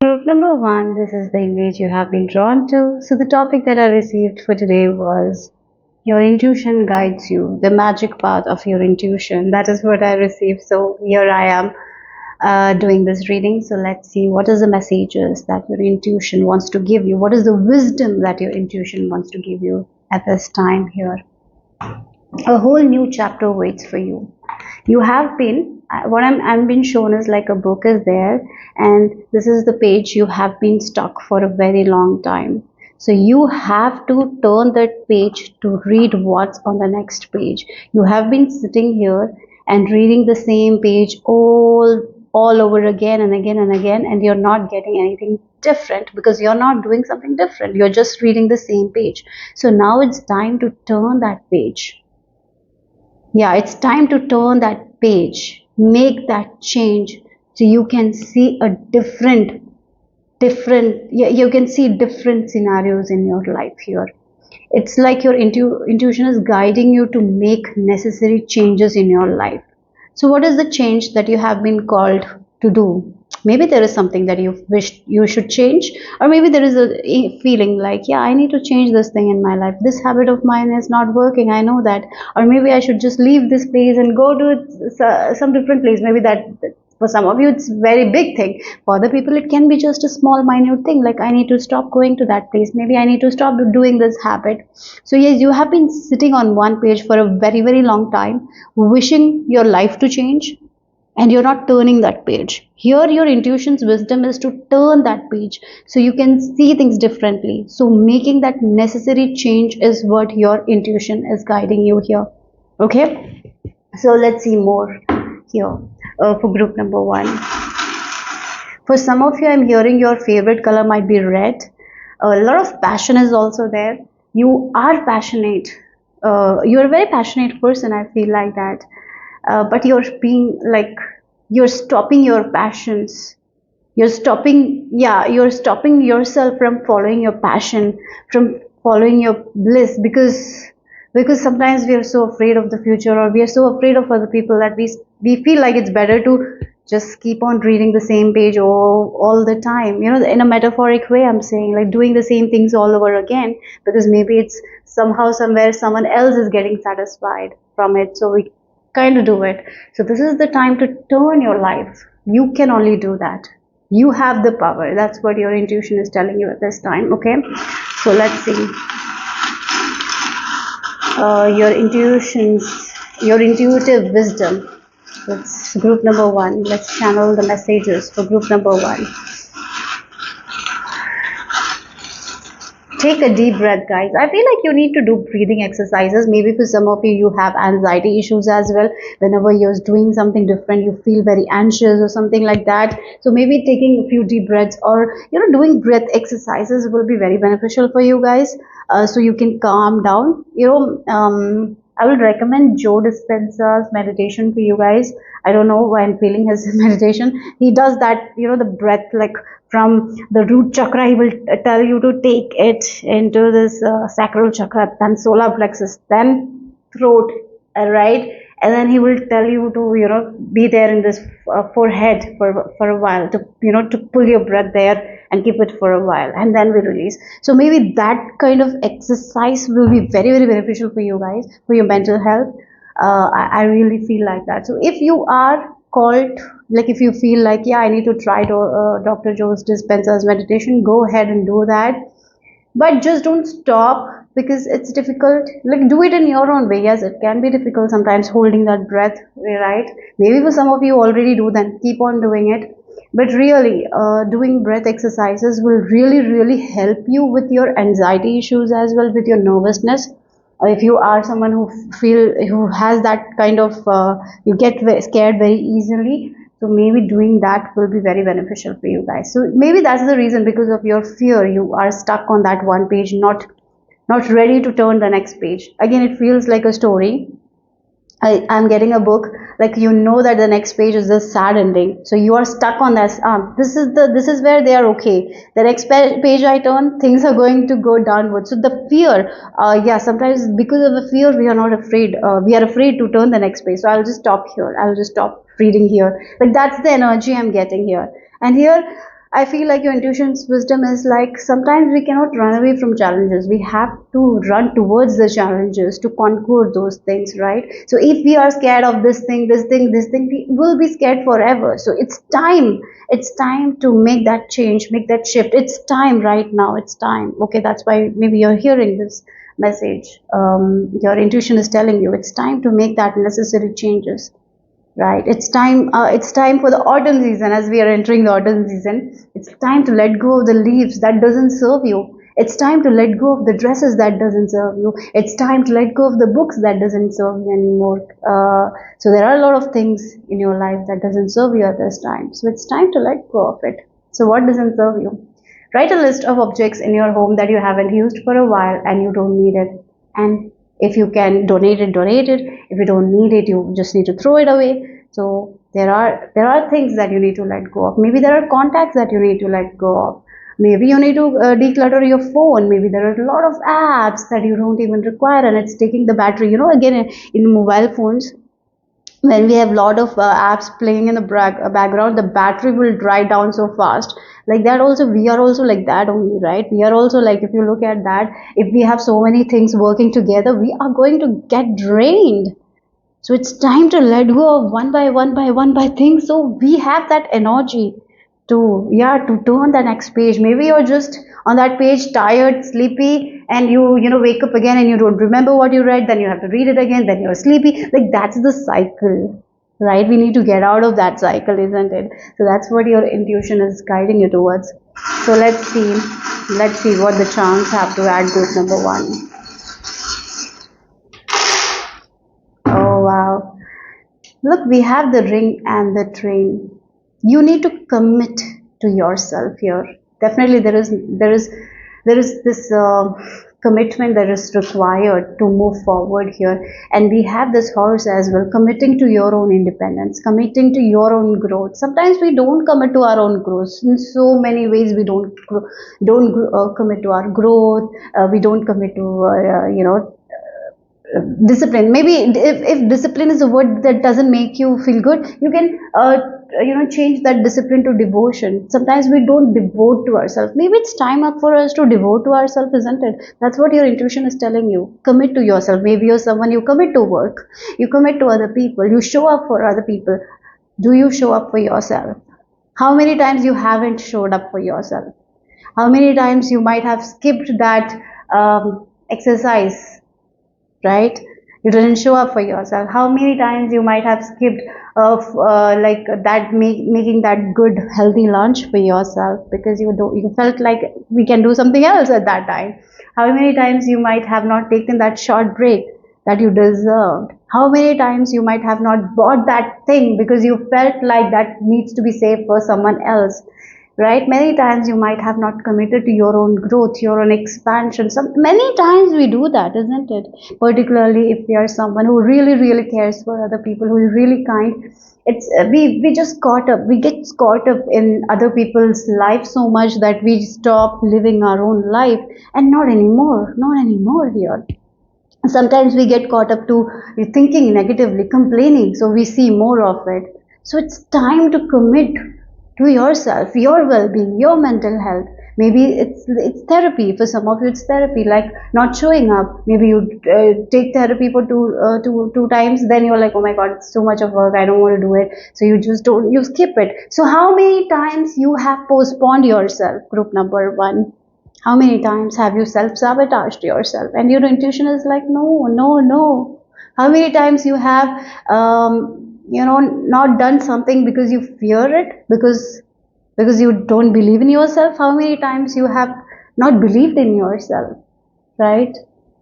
Group number one, this is the image you have been drawn to. So, the topic that I received for today was your intuition guides you, the magic part of your intuition. That is what I received. So, here I am doing this reading. So, let's see what is the messages that your intuition wants to give you. What is the wisdom that your intuition wants to give you at this time here? A whole new chapter waits for you. You have been, I'm being shown is like a book is there, and this is the page you have been stuck for a very long time. So you have to turn that page to read what's on the next page. You have been sitting here and reading the same page all over again and again and again, and you're not getting anything different because you're not doing something different. You're just reading the same page. So now it's time to turn that page. Yeah, it's time to turn that page, make that change so you can see a different, yeah, you can see different scenarios in your life here. It's like your intuition is guiding you to make necessary changes in your life. So, what is the change that you have been called to do? Maybe there is something that you wish you should change, or maybe there is a feeling like, yeah, I need to change this thing in my life. This habit of mine is not working. I know that, or maybe I should just leave this place and go to some different place. Maybe that for some of you it's very big thing. For other people, it can be just a small, minute thing. Like I need to stop going to that place. Maybe I need to stop doing this habit. So yes, you have been sitting on one page for a very, very long time, wishing your life to change, and you're not turning that page. Here, your intuition's wisdom is to turn that page so you can see things differently. So, making that necessary change is what your intuition is guiding you here. Okay, so let's see more here for group number one. For some of you, I'm hearing your favorite color might be red. A lot of passion is also there. You are passionate. You're a very passionate person. I feel like that. But you're being like, you're stopping your passions. You're stopping yourself from following your passion, from following your bliss, because sometimes we are so afraid of the future, or we are so afraid of other people that we feel like it's better to just keep on reading the same page all the time, in a metaphoric way. I'm saying, like, doing the same things all over again, because maybe it's somehow somewhere someone else is getting satisfied from it, so we kind of do it. So this is the time to turn your life. You can only do that. You have the power. That's what your intuition is telling you at this time. Okay, so let's see your intuitive wisdom. Let's group number one. Let's channel the messages for group number one. Take a deep breath, guys. I feel like you need to do breathing exercises. Maybe for some of you, you have anxiety issues as well. Whenever you're doing something different, you feel very anxious or something like that. So maybe taking a few deep breaths, or doing breath exercises will be very beneficial for you guys. So you can calm down. I will recommend Joe Dispenza's meditation for you guys. I don't know why I'm feeling his meditation. He does that, the breath, like from the root chakra. He will tell you to take it into this sacral chakra, then solar plexus, then throat, right? And then he will tell you to, be there in this forehead for a while, to, to pull your breath there and keep it for a while, and then we release. So maybe that kind of exercise will be very, very beneficial for you guys, for your mental health. I really feel like that. So if you are called, like if you feel like, yeah, I need to try Dr. Joe Dispenza's meditation, go ahead and do that. But just don't stop, because it's difficult. Like, do it in your own way. Yes, it can be difficult sometimes holding that breath, right? Maybe for some of you already do, then keep on doing it. But really, doing breath exercises will really, really help you with your anxiety issues as well, with your nervousness. If you are someone who has that kind of, you get scared very easily, so maybe doing that will be very beneficial for you guys. So maybe that's the reason, because of your fear, you are stuck on that one page, not ready to turn the next page. Again, it feels like a story. I'm getting a book, like, that the next page is the sad ending, so you are stuck on this. This is where they are okay. The next page I turn, things are going to go downward. So the fear, yeah, sometimes because of the fear, we are not afraid. We are afraid to turn the next page. So I'll just stop here. I'll just stop reading here. Like, that's the energy I'm getting here. And here, I feel like your intuition's wisdom is like sometimes we cannot run away from challenges. We have to run towards the challenges to conquer those things, right? So if we are scared of this thing, this thing, this thing, we will be scared forever. So it's time. It's time to make that change, make that shift. It's time right now. It's time. Okay, that's why maybe you're hearing this message. Your intuition is telling you it's time to make that necessary changes. Right, it's time for the autumn season. As we are entering the autumn season, it's time to let go of the leaves that doesn't serve you. It's time to let go of the dresses that doesn't serve you. It's time to let go of the books that doesn't serve you anymore. So there are a lot of things in your life that doesn't serve you at this time, so it's time to let go of it. So what doesn't serve you? Write a list of objects in your home that you haven't used for a while and you don't need it. And if you can donate it, donate it. If you don't need it, you just need to throw it away. So there are things that you need to let go of. Maybe there are contacts that you need to let go of. Maybe you need to declutter your phone. Maybe there are a lot of apps that you don't even require and it's taking the battery. Again, in mobile phones, when we have a lot of apps playing in the background, the battery will dry down so fast. Like that also, we are also like that only, right? We are also like, if you look at that, if we have so many things working together, we are going to get drained. So it's time to let go of one by one by one by things. So we have that energy to, yeah, to turn the next page. Maybe you're just on that page tired, sleepy, and you wake up again and you don't remember what you read, then you have to read it again, then you're sleepy. Like that's the cycle, right? We need to get out of that cycle, isn't it? So that's what your intuition is guiding you towards. So let's see what the charms have to add, group number one. Oh wow. Look, we have the ring and the train. You need to commit to yourself here. Definitely, there is this commitment that is required to move forward here, and we have this horse as well, committing to your own independence, committing to your own growth. Sometimes we don't commit to our own growth. In so many ways, we don't commit to our growth. We don't commit to discipline. Maybe if discipline is a word that doesn't make you feel good, you can change that discipline to devotion. Sometimes we don't devote to ourselves. Maybe it's time up for us to devote to ourselves, isn't it? That's what your intuition is telling you. Commit to yourself. Maybe you're someone, you commit to work, you commit to other people, you show up for other people. Do you show up for yourself? How many times you haven't showed up for yourself? How many times you might have skipped that exercise, right? You didn't show up for yourself. How many times you might have skipped like that, making that good healthy lunch for yourself because you felt like we can do something else at that time. How many times you might have not taken that short break that you deserved? How many times you might have not bought that thing because you felt like that needs to be saved for someone else? Right, many times you might have not committed to your own growth, your own expansion. Many times we do that, isn't it? Particularly if we are someone who really cares for other people, who is really kind. It's we just caught up, we get caught up in other people's life so much that we stop living our own life. And not anymore here. Sometimes we get caught up to thinking negatively, complaining, so we see more of it. So it's time to commit to yourself, your well-being, your mental health. Maybe it's therapy. For some of you, it's therapy, like not showing up. Maybe you take therapy for two times, then you're like, oh my god, it's so much of work, I don't want to do it. So you just don't, you skip it. So how many times you have postponed yourself? Group number one. How many times have you self-sabotaged yourself? And your intuition is like, no, no, no. How many times you have, not done something because you fear it, because you don't believe in yourself? How many times you have not believed in yourself, right?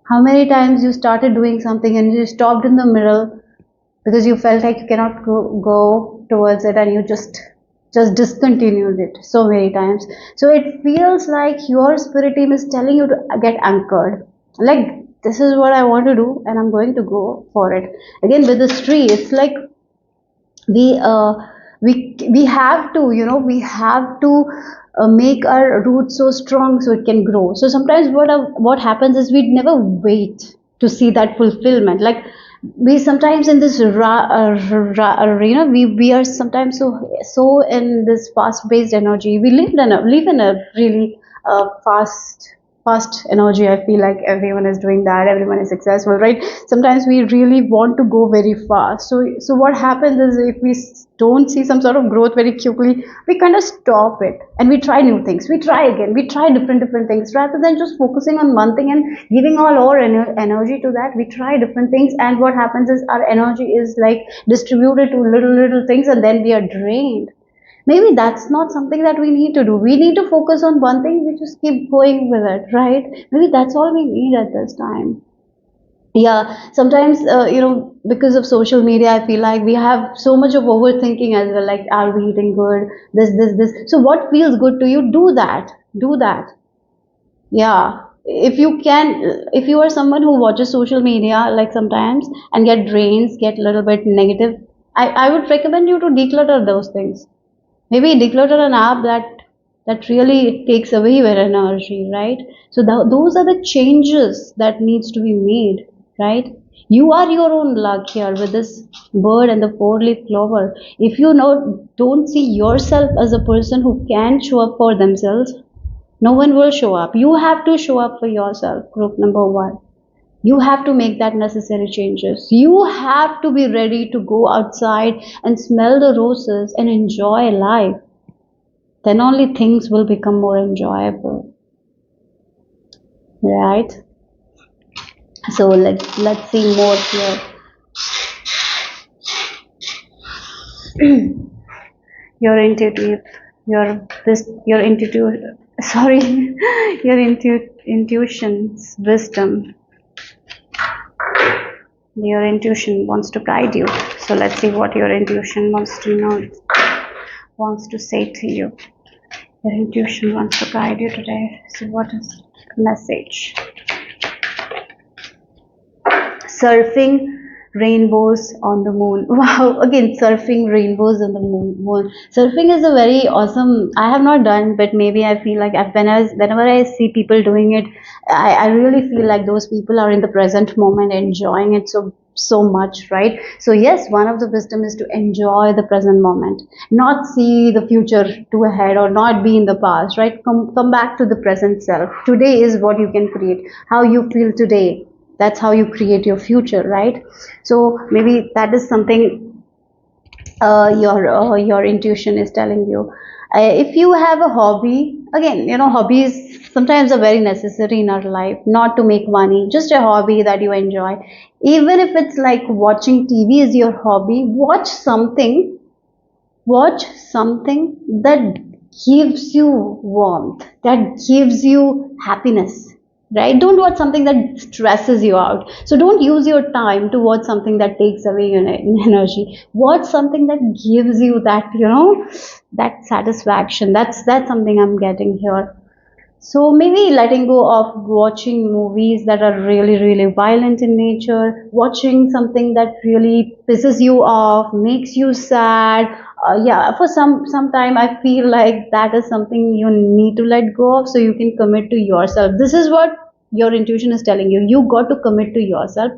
How many times you started doing something and you stopped in the middle because you felt like you cannot go towards it and you just discontinued it so many times. So it feels like your spirit team is telling you to get anchored, like this is what I want to do and I'm going to go for it. Again, with this tree, it's like we uh, we have to, make our roots so strong so it can grow. So sometimes what happens is we never wait to see that fulfillment. Like we sometimes in this we are sometimes so in this fast based energy. We live in a really fast energy. I feel like everyone is doing that, everyone is successful, right? Sometimes we really want to go very fast. So what happens is, if we don't see some sort of growth very quickly, we kind of stop it and we try new things, we try again, we try different things, rather than just focusing on one thing and giving all our energy to that. We try different things, and what happens is our energy is like distributed to little things, and then we are drained. Maybe that's not something that we need to do. We need to focus on one thing, we just keep going with it, right? Maybe that's all we need at this time. Yeah, sometimes because of social media, I feel like we have so much of overthinking as well, like, are we eating good, this. So what feels good to you, do that, do that. Yeah, if you can, if you are someone who watches social media like sometimes and get drains, get a little bit negative, I would recommend you to declutter those things. Maybe declutter an app that really takes away your energy, right? So those are the changes that needs to be made, right? You are your own luck here with this bird and the four-leaf clover. If you know, don't see yourself as a person who can show up for themselves, no one will show up. You have to show up for yourself, group number one. You have to make that necessary changes. You have to be ready to go outside and smell the roses and enjoy life. Then only things will become more enjoyable, right? So let's see more here. Your intuitive, your intuitive, sorry, your intuition's wisdom. Your intuition wants to guide you. So let's see what your intuition wants to know, wants to say to you. Your intuition wants to guide you today. So what is the message? Surfing rainbows on the moon. Wow, again, surfing rainbows on the moon. Surfing is a very awesome, I have not done, but maybe I feel like whenever I see people doing it, I really feel like those people are in the present moment, enjoying it so much, right? So yes, one of the wisdom is to enjoy the present moment, not see the future too ahead, or not be in the past, right? Come back to the present self. Today is what you can create. How you feel today, that's how you create your future, right? So maybe that is something your intuition is telling you. If you have a hobby, again, hobbies sometimes are very necessary in our life, not to make money, just a hobby that you enjoy. Even if it's like watching TV is your hobby, watch something that gives you warmth, that gives you happiness, right? Don't watch something that stresses you out. So don't use your time to watch something that takes away your energy. Watch something that gives you that, that satisfaction. That's something I'm getting here. So maybe letting go of watching movies that are really violent in nature, watching something that really pisses you off, makes you sad. Yeah, for some time I feel like that is something you need to let go of so you can commit to yourself. This is what your intuition is telling you. You got to commit to yourself.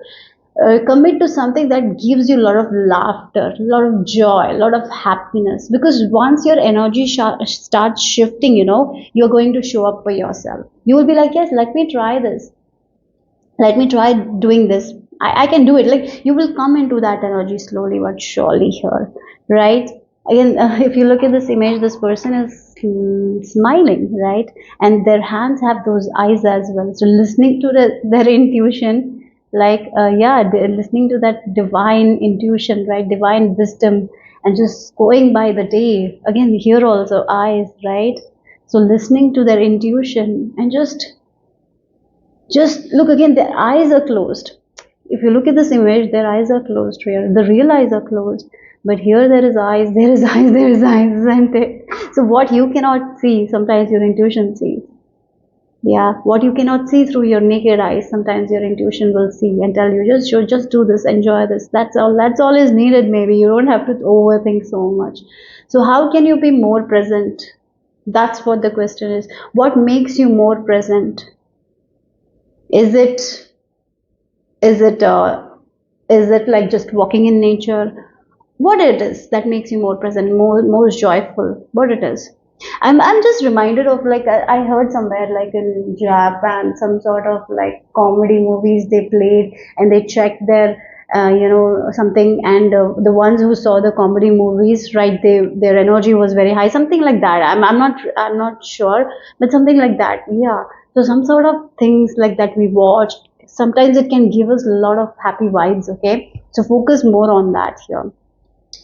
Commit to something that gives you a lot of laughter, a lot of joy, a lot of happiness. Because once your energy starts shifting, you're going to show up for yourself. You will be like, yes, let me try this. Let me try doing this. I can do it. Like, you will come into that energy slowly but surely here, right? Again, if you look at this image, this person is smiling, right? And their hands have those eyes as well. So listening to their intuition, like, yeah, listening to that divine intuition, right? Divine wisdom, and just going by the day. Again, here also eyes, right? So listening to their intuition and just look again, their eyes are closed. If you look at this image, their eyes are closed here. The real eyes are closed. But here there is eyes, there is eyes, there is eyes, isn't it? So what you cannot see, sometimes your intuition sees. Yeah, what you cannot see through your naked eyes, sometimes your intuition will see and tell you, just do this, enjoy this. That's all is needed, maybe. You don't have to overthink so much. So how can you be more present? That's what the question is. What makes you more present? Is it is it Is it like just walking in nature? What it is that makes you more present, more joyful? What it is? I'm just reminded of, like, I heard somewhere, like in Japan, some sort of like comedy movies they played, and they checked their something, and the ones who saw the comedy movies, right, their energy was very high, something like that. I'm not sure, but something like that, yeah. So some sort of things like that we watch, sometimes it can give us a lot of happy vibes, okay? So focus more on that here.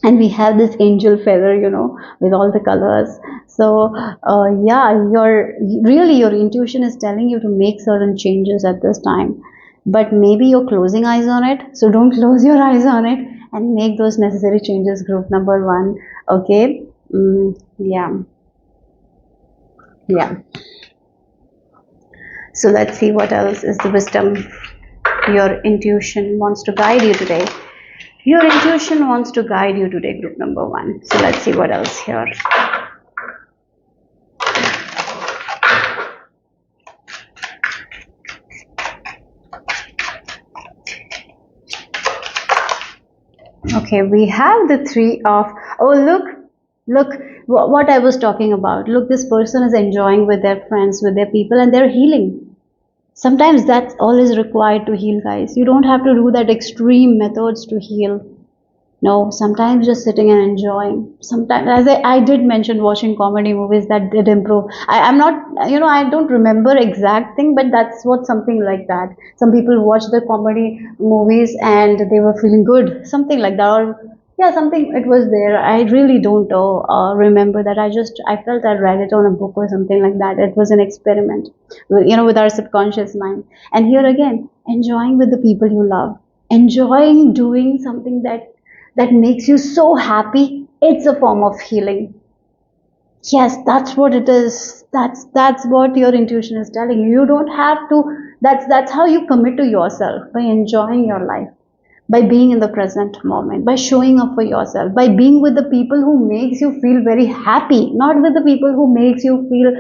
And we have this angel feather, with all the colors. So yeah, your intuition is telling you to make certain changes at this time, but maybe you're closing eyes on it, so don't close your eyes on it, and make those necessary changes, group number one. Okay. Yeah. Yeah. So let's see what else is the wisdom your intuition wants to guide you today. Your intuition wants to guide you today, group number one. So let's see what else here. Okay, we have the three of, oh, look, what I was talking about. Look, this person is enjoying with their friends, with their people, and they're healing. Sometimes that's all is required to heal, guys. You don't have to do that extreme methods to heal. No, sometimes just sitting and enjoying. Sometimes, as I did mention, watching comedy movies that did improve. I'm not, I don't remember exact thing, but that's what something like that. Some people watch the comedy movies and they were feeling good, something like that, or yeah, something it was there. I really don't remember that. I felt I read it on a book or something like that. It was an experiment, with our subconscious mind. And here again, enjoying with the people you love, enjoying doing something that makes you so happy, it's a form of healing. Yes, that's what it is. That's what your intuition is telling you. You don't have to. That's how you commit to yourself, by enjoying your life, by being in the present moment, by showing up for yourself, by being with the people who makes you feel very happy, not with the people who makes you feel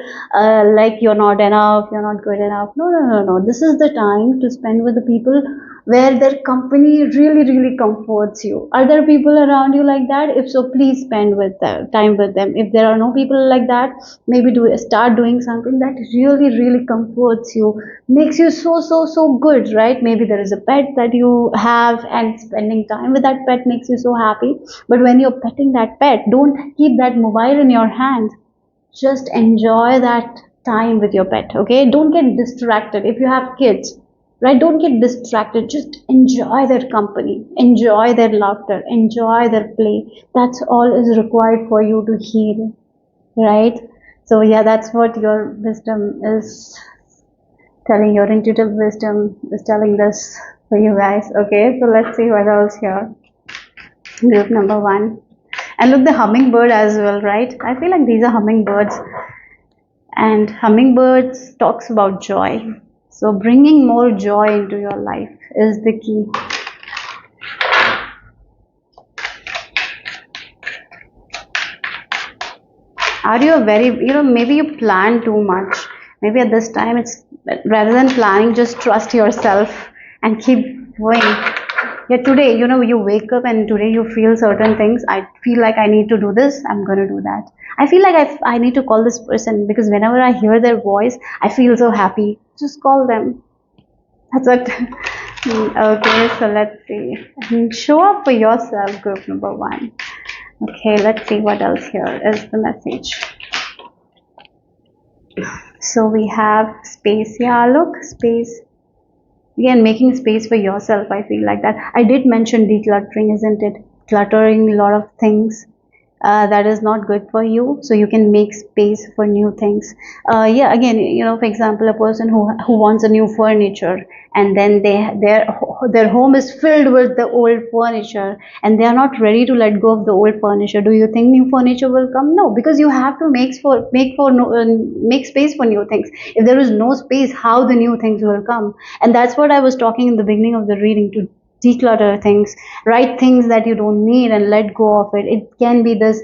like you're not enough, you're not good enough. No, no, no, no. This is the time to spend with the people where their company really, really comforts you. Are there people around you like that? If so, please spend with them, time with them. If there are no people like that, maybe start doing something that really, really comforts you, makes you so, so, so good, right? Maybe there is a pet that you have, and spending time with that pet makes you so happy. But when you're petting that pet, don't keep that mobile in your hand. Just enjoy that time with your pet, okay? Don't get distracted. If you have kids, right, don't get distracted. Just enjoy their company, enjoy their laughter, enjoy their play. That's all is required for you to heal, right? So yeah, that's what your wisdom is telling. Your intuitive wisdom is telling this for you guys. Okay, so let's see what else here. Group number one. And look, the hummingbird as well, right? I feel like these are hummingbirds, and hummingbirds talks about joy. So bringing more joy into your life is the key. Are you a very, maybe you plan too much. Maybe at this time, it's rather than planning, just trust yourself and keep going. Yeah, today, you wake up and today you feel certain things. I feel like I need to do this, I'm going to do that. I feel like I need to call this person, because whenever I hear their voice, I feel so happy. Just call them. That's it. Okay, so let's see. Show up for yourself, group number one. Okay, let's see what else here is the message. So we have space. Yeah, look, space. Again, making space for yourself. I feel like that. I did mention decluttering, isn't it? Cluttering a lot of things. That is not good for you, so you can make space for new things. Yeah, again, for example, a person who wants a new furniture, and then their home is filled with the old furniture, and they are not ready to let go of the old furniture. Do you think new furniture will come? No, because you have to make space for new things. If there is no space, how the new things will come? And that's what I was talking in the beginning of the reading, to declutter things, write things that you don't need and let go of it. It can be this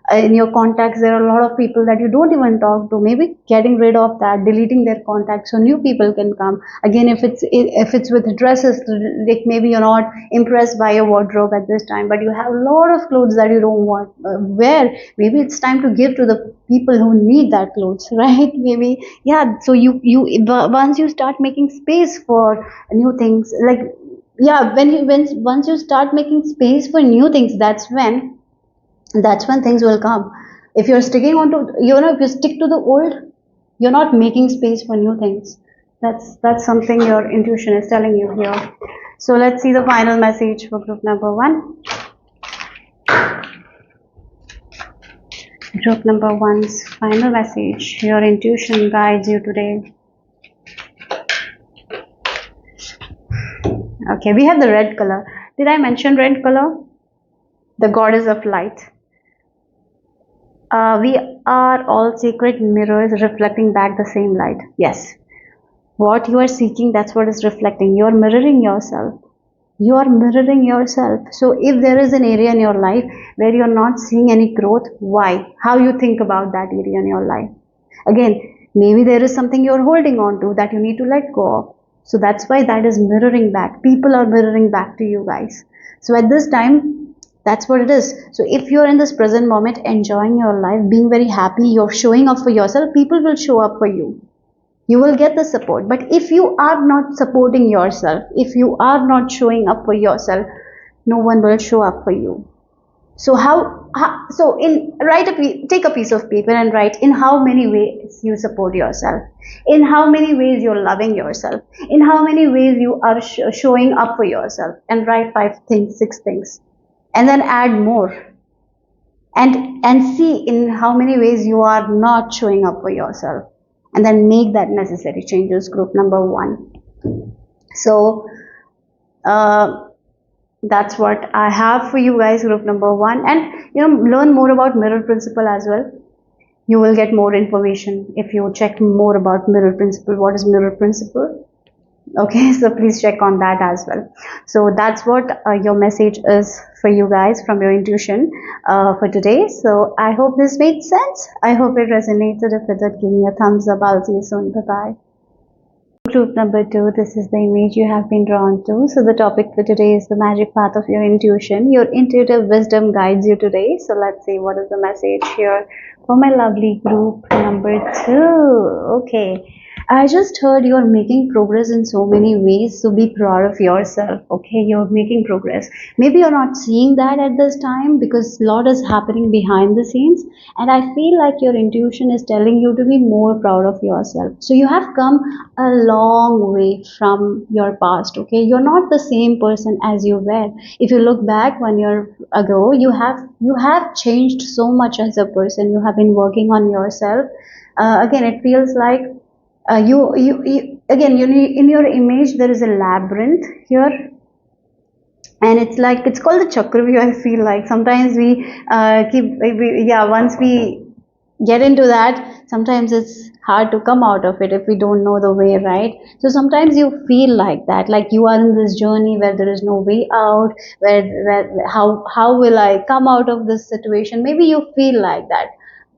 In your contacts there are a lot of people that you don't even talk to. Maybe getting rid of that, deleting their contacts so new people can come. Again, if it's with dresses, like maybe you're not impressed by your wardrobe at this time, but you have a lot of clothes that you don't want wear. Maybe it's time to give to the people who need that clothes, right? Maybe, yeah. So once you start making space for new things, like, yeah, once you start making space for new things, that's when things will come. If you're sticking on to, if you stick to the old, you're not making space for new things. That's something your intuition is telling you here. So let's see the final message for group number one. Group number one's final message. Your intuition guides you today. Okay, we have the red color. Did I mention red color? The goddess of light. We are all sacred mirrors reflecting back the same light. Yes. What you are seeking, that's what is reflecting. You are mirroring yourself. You are mirroring yourself. So if there is an area in your life where you're not seeing any growth, why? How you think about that area in your life? Again, maybe there is something you're holding on to that you need to let go of. So that's why that is mirroring back. People are mirroring back to you guys. So at this time, that's what it is. So if you're in this present moment, enjoying your life, being very happy, you're showing up for yourself, people will show up for you. You will get the support. But if you are not supporting yourself, if you are not showing up for yourself, no one will show up for you. So take a piece of paper and write in how many ways you support yourself, in how many ways you're loving yourself, in how many ways you are showing up for yourself, and write 5 things, 6 things, and then add more, and see in how many ways you are not showing up for yourself, and then make that necessary changes. Group number one. So that's what I have for you guys, group number one. And learn more about mirror principle as well. You will get more information if you check more about mirror principle. What is mirror principle? Okay, so please check on that as well. So that's what your message is for you guys from your intuition for today. So I hope this made sense. I hope it resonated. If it did, give me a thumbs up. I'll see you soon. Bye bye. Group number two, this is the image you have been drawn to. So the topic for today is the magic path of your intuition. Your intuitive wisdom guides you today. So let's see what is the message here for my lovely group number two. Okay. I just heard you're making progress in so many ways, so be proud of yourself. Okay, you're making progress. Maybe you're not seeing that at this time because a lot is happening behind the scenes, and I feel like your intuition is telling you to be more proud of yourself. So you have come a long way from your past. Okay, you're not the same person as you were. If you look back 1 year ago, you have changed so much as a person. You have been working on yourself. Again, it feels like you again, in your image there is a labyrinth here, and it's called the chakravyuh. I feel like sometimes once we get into that, sometimes it's hard to come out of it if we don't know the way, right? So sometimes you feel like that, like you are in this journey where there is no way out, where how will I come out of this situation? Maybe you feel like that,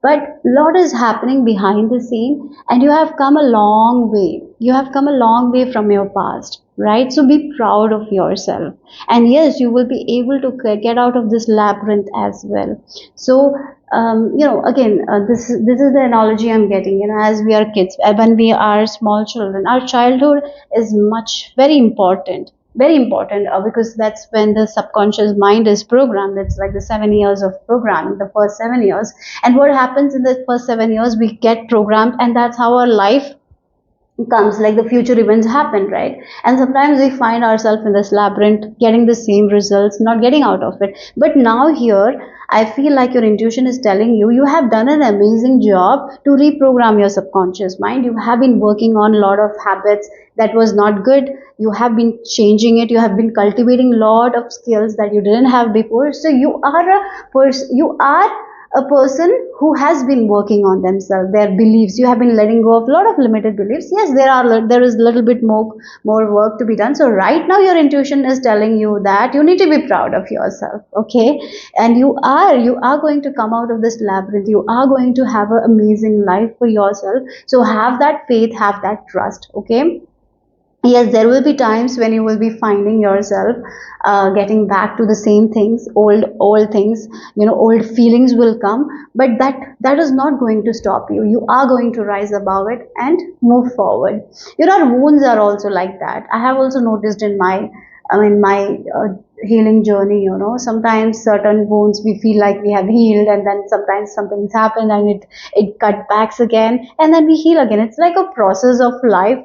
but a lot is happening behind the scene, and you have come a long way. You have come a long way from your past, right? So be proud of yourself, and yes, you will be able to get out of this labyrinth as well. So again, this is the analogy I'm getting. As we are kids, when we are small children, our childhood is very important, very important, because that's when the subconscious mind is programmed. It's like the 7 years of programming, the first 7 years. And what happens in the first 7 years, we get programmed, and that's how our life comes, like the future events happen, right? And sometimes we find ourselves in this labyrinth, getting the same results, not getting out of it. But now here, I feel like your intuition is telling you, you have done an amazing job to reprogram your subconscious mind. You have been working on a lot of habits that was not good. You have been changing it. You have been cultivating a lot of skills that you didn't have before. So you are a person who has been working on themselves, their beliefs. You have been letting go of a lot of limited beliefs. Yes, there is a little bit more work to be done. So right now your intuition is telling you that you need to be proud of yourself, okay? And you are going to come out of this labyrinth. You are going to have an amazing life for yourself. So have that faith, have that trust, okay? Yes, there will be times when you will be finding yourself getting back to the same things, old things. Old feelings will come, but that is not going to stop you. You are going to rise above it and move forward. Our wounds are also like that. I have also noticed in my healing journey. Sometimes certain wounds we feel like we have healed, and then sometimes something's happened and it cut backs again, and then we heal again. It's like a process of life.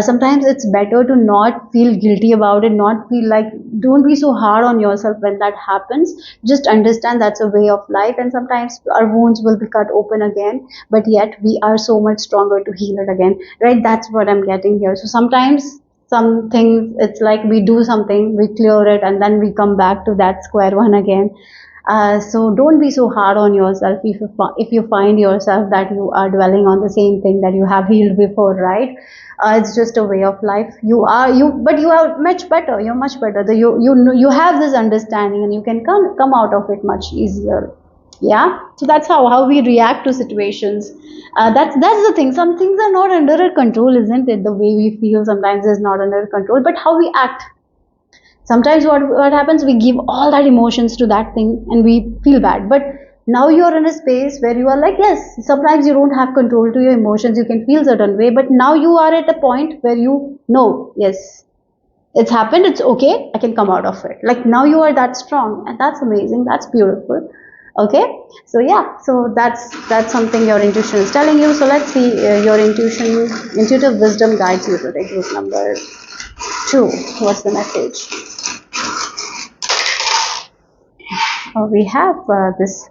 Sometimes it's better to not feel guilty about it, not feel like, don't be so hard on yourself when that happens. Just understand that's a way of life, and sometimes our wounds will be cut open again, but yet we are so much stronger to heal it again, right? That's what I'm getting here. So sometimes some things, it's like we do something, we clear it, and then we come back to that square one again. So don't be so hard on yourself if you find yourself that you are dwelling on the same thing that you have healed before, right? It's just a way of life. But you are much better. You're much better. You have this understanding, and you can come out of it much easier. Yeah. So that's how we react to situations. That's the thing. Some things are not under our control, isn't it? The way we feel sometimes is not under our control, but how we act. Sometimes what happens, we give all that emotions to that thing and we feel bad, but now you're in a space where you are like, yes, sometimes you don't have control to your emotions, you can feel certain way, but now you are at a point where you know, yes, it's happened, it's okay, I can come out of it. Like now you are that strong, and that's amazing, that's beautiful. Okay, so yeah, so that's something your intuition is telling you. So let's see, your intuitive wisdom guides you today, group number 2. What's the message? We have this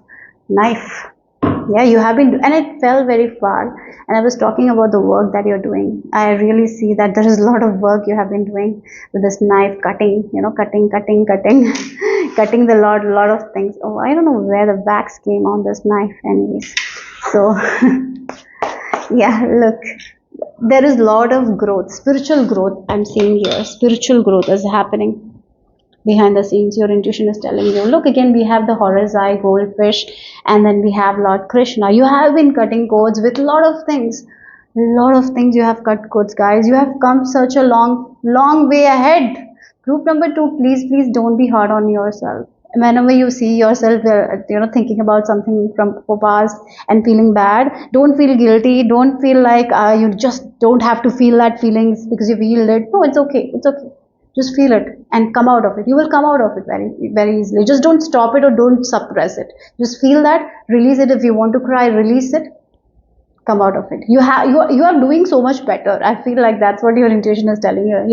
knife. Yeah, you have been, and it fell very far. And I was talking about the work that you're doing. I really see that there is a lot of work you have been doing with this knife, cutting, cutting, cutting the lot of things. Oh, I don't know where the wax came on this knife, anyways. So, yeah, look, there is a lot of growth, spiritual growth. I'm seeing here, spiritual growth is happening behind the scenes. Your intuition is telling you. Look, again, we have the horror's eye, goldfish, and then we have Lord Krishna. You have been cutting codes with a lot of things. You have cut codes, guys. You have come such a long way ahead. Group number 2, please don't be hard on yourself. Whenever you see yourself thinking about something from the past and feeling bad, don't feel guilty, don't feel like you just don't have to feel that feelings because you feel it. No, it's okay, just feel it and come out of it. You will come out of it very, very easily. Just don't stop it or don't suppress it. Just feel that, release it. If you want to cry, release it, come out of it. You are doing so much better. I feel like that's what your intuition is telling you.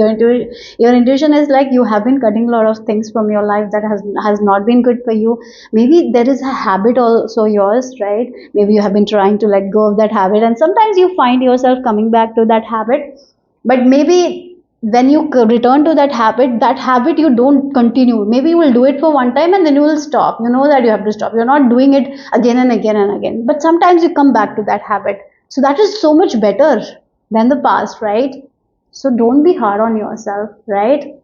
Your intuition is like, you have been cutting a lot of things from your life that has not been good for you. Maybe there is a habit also yours, right? Maybe you have been trying to let go of that habit, and sometimes you find yourself coming back to that habit, but maybe when you return to that habit you don't continue. Maybe you will do it for one time and then you will stop. You know that you have to stop. You're not doing it again and again and again, but sometimes you come back to that habit. So that is so much better than the past, right? So don't be hard on yourself, right?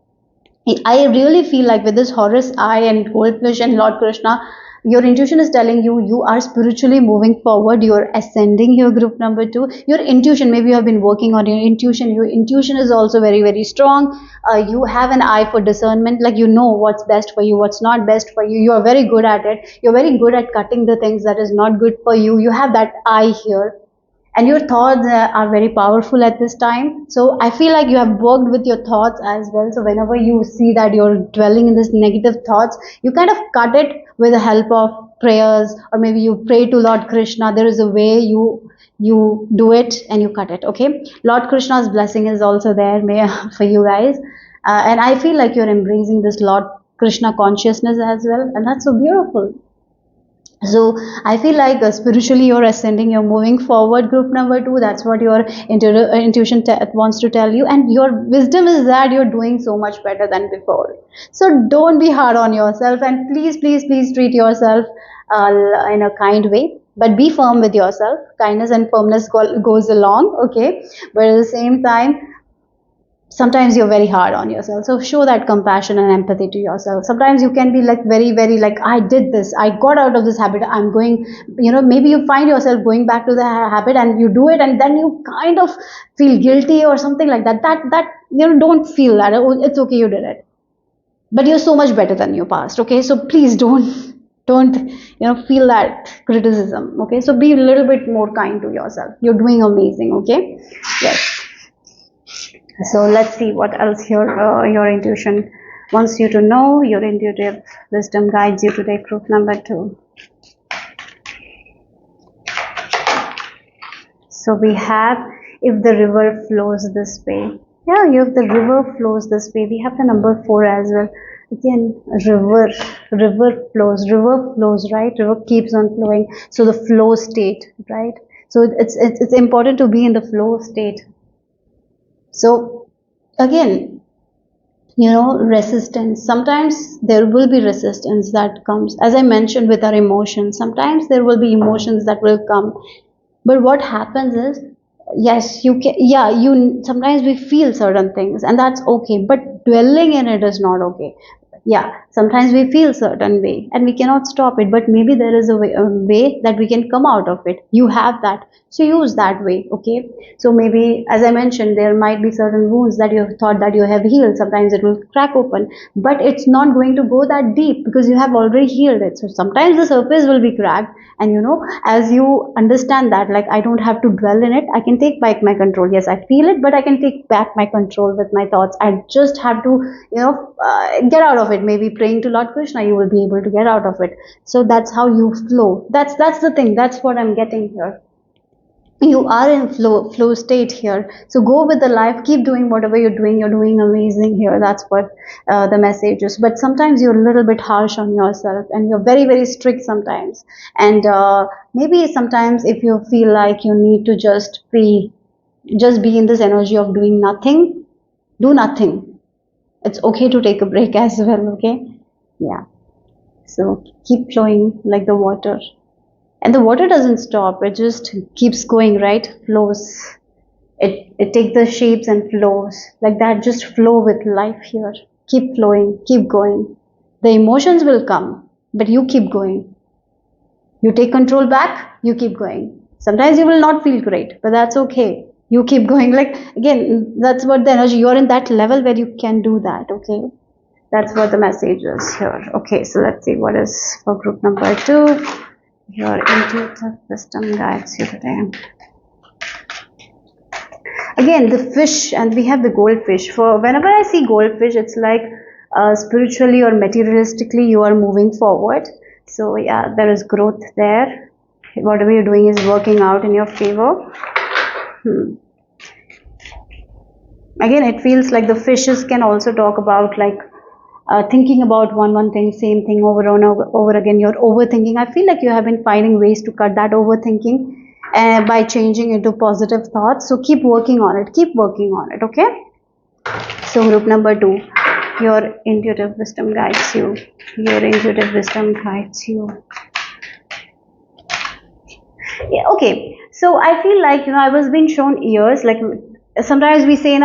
I really feel like with this Horus eye and goldfish and Lord Krishna, your intuition is telling you you are spiritually moving forward. You're ascending here, group number 2. Your intuition, maybe you have been working on your intuition. Your intuition is also very, very strong. You have an eye for discernment, like you know what's best for you, what's not best for you. You are very good at it. You're very good at cutting the things that is not good for you. You have that eye here, and your thoughts are very powerful at this time. So I feel like you have worked with your thoughts as well. So whenever you see that you're dwelling in this negative thoughts, you kind of cut it with the help of prayers, or maybe you pray to Lord Krishna. There is a way you do it and you cut it. Okay, Lord Krishna's blessing is also there for you guys. And I feel like you're embracing this Lord Krishna consciousness as well, and that's so beautiful. So I feel like spiritually you're ascending, you're moving forward, group number 2. That's what your intuition wants to tell you, and your wisdom is that you're doing so much better than before. So don't be hard on yourself, and please, please, please treat yourself in a kind way, but be firm with yourself. Kindness and firmness goes along, okay? But at the same time, sometimes you're very hard on yourself, so show that compassion and empathy to yourself. Sometimes you can be like very, very like, I did this, I got out of this habit, I'm going, maybe you find yourself going back to the habit and you do it, and then you kind of feel guilty or something like that don't feel that. Oh, it's okay, you did it, but you're so much better than your past, okay? So please don't feel that criticism, okay? So be a little bit more kind to yourself. You're doing amazing, okay? Yes. So let's see what else your intuition wants you to know. Your intuitive wisdom guides you to take group number 2. So we have, if the river flows this way. Yeah, if the river flows this way. We have the number 4 as well. Again, river flows, right? River keeps on flowing. So the flow state, right? So it's important to be in the flow state. So again, resistance, sometimes there will be resistance that comes, as I mentioned, with our emotions. Sometimes there will be emotions that will come, but what happens is, yes, you can, yeah, you sometimes we feel certain things, and that's okay, but dwelling in it is not okay. Yeah, sometimes we feel certain way and we cannot stop it, but maybe there is a way that we can come out of it. You have that, so use that way, okay? So maybe, as I mentioned, there might be certain wounds that you have thought that you have healed. Sometimes it will crack open, but it's not going to go that deep because you have already healed it. So sometimes the surface will be cracked, and as you understand that, like, I don't have to dwell in it, I can take back my control. Yes, I feel it, but I can take back my control with my thoughts. I just have to get out of it. Maybe praying to Lord Krishna, you will be able to get out of it. So that's how you flow. That's the thing. That's what I'm getting here. You are in flow state here, so go with the life, keep doing whatever you're doing amazing here. That's what the message is. But sometimes you're a little bit harsh on yourself, and you're very, very strict sometimes, and maybe sometimes if you feel like you need to just be in this energy of doing nothing, do nothing. It's okay to take a break as well, okay? Yeah. So keep flowing like the water. And the water doesn't stop, it just keeps going, right? Flows. It takes the shapes and flows. Like that, just flow with life here. Keep flowing, keep going. The emotions will come, but you keep going. You take control back, you keep going. Sometimes you will not feel great, but that's okay. You keep going. Like, again, that's what the energy, you're in that level where you can do that, okay? That's what the message is here. Okay, so let's see what is for group number 2. Your intuitive wisdom guides you today. Again, the fish, and we have the goldfish. For whenever I see goldfish, it's like spiritually or materialistically you are moving forward. So yeah, there is growth there. Whatever you're doing is working out in your favor. Again, it feels like the fishes can also talk about like thinking about one thing, same thing over and over again. You're overthinking. I feel like you have been finding ways to cut that overthinking by changing into positive thoughts. So keep working on it. Keep working on it. Okay. So group number 2, your intuitive wisdom guides you. Your intuitive wisdom guides you. Yeah, okay. So I feel like I was being shown ears. Like sometimes we say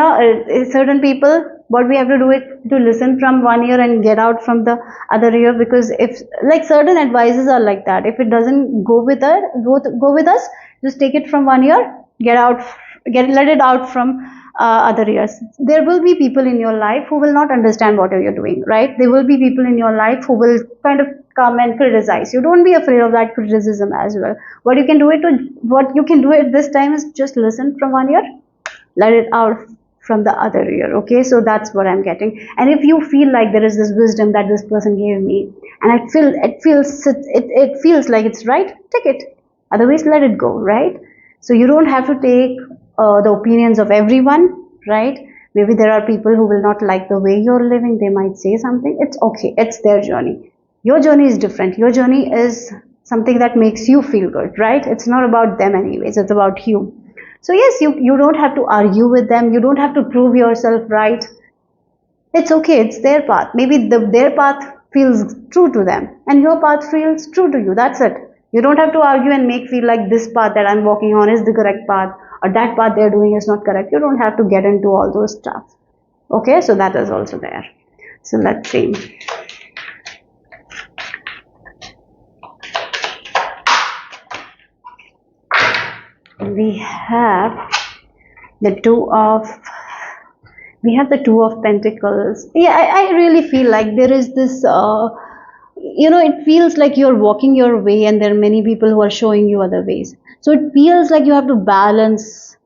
certain people, what we have to do is to listen from one ear and get out from the other ear, because if like certain advices are like that, if it doesn't go with us, just take it from one ear, let it out from other ears. There will be people in your life who will not understand what you're doing, right? There will be people in your life who will kind of come and criticize you. Don't be afraid of that criticism as well. What you can do at this time is just listen from one ear, let it out from the other ear. Okay, so that's what I'm getting. And if you feel like there is this wisdom that this person gave me, and it feels like it's right, take it. Otherwise, let it go, right? So you don't have to take the opinions of everyone, right? Maybe there are people who will not like the way you're living. They might say something. It's okay. It's their journey. Your journey is different. Your journey is something that makes you feel good, right? It's not about them anyways, it's about you. So yes, you don't have to argue with them, you don't have to prove yourself right. It's okay, it's their path. Maybe their path feels true to them and your path feels true to you. That's it. You don't have to argue and make feel like this path that I'm walking on is the correct path or that path they're doing is not correct. You don't have to get into all those stuff. Okay, so that is also there. So let's see. We have the two of pentacles. Yeah, I really feel like there is this it feels like you're walking your way and there are many people who are showing you other ways. So it feels like you have to balance,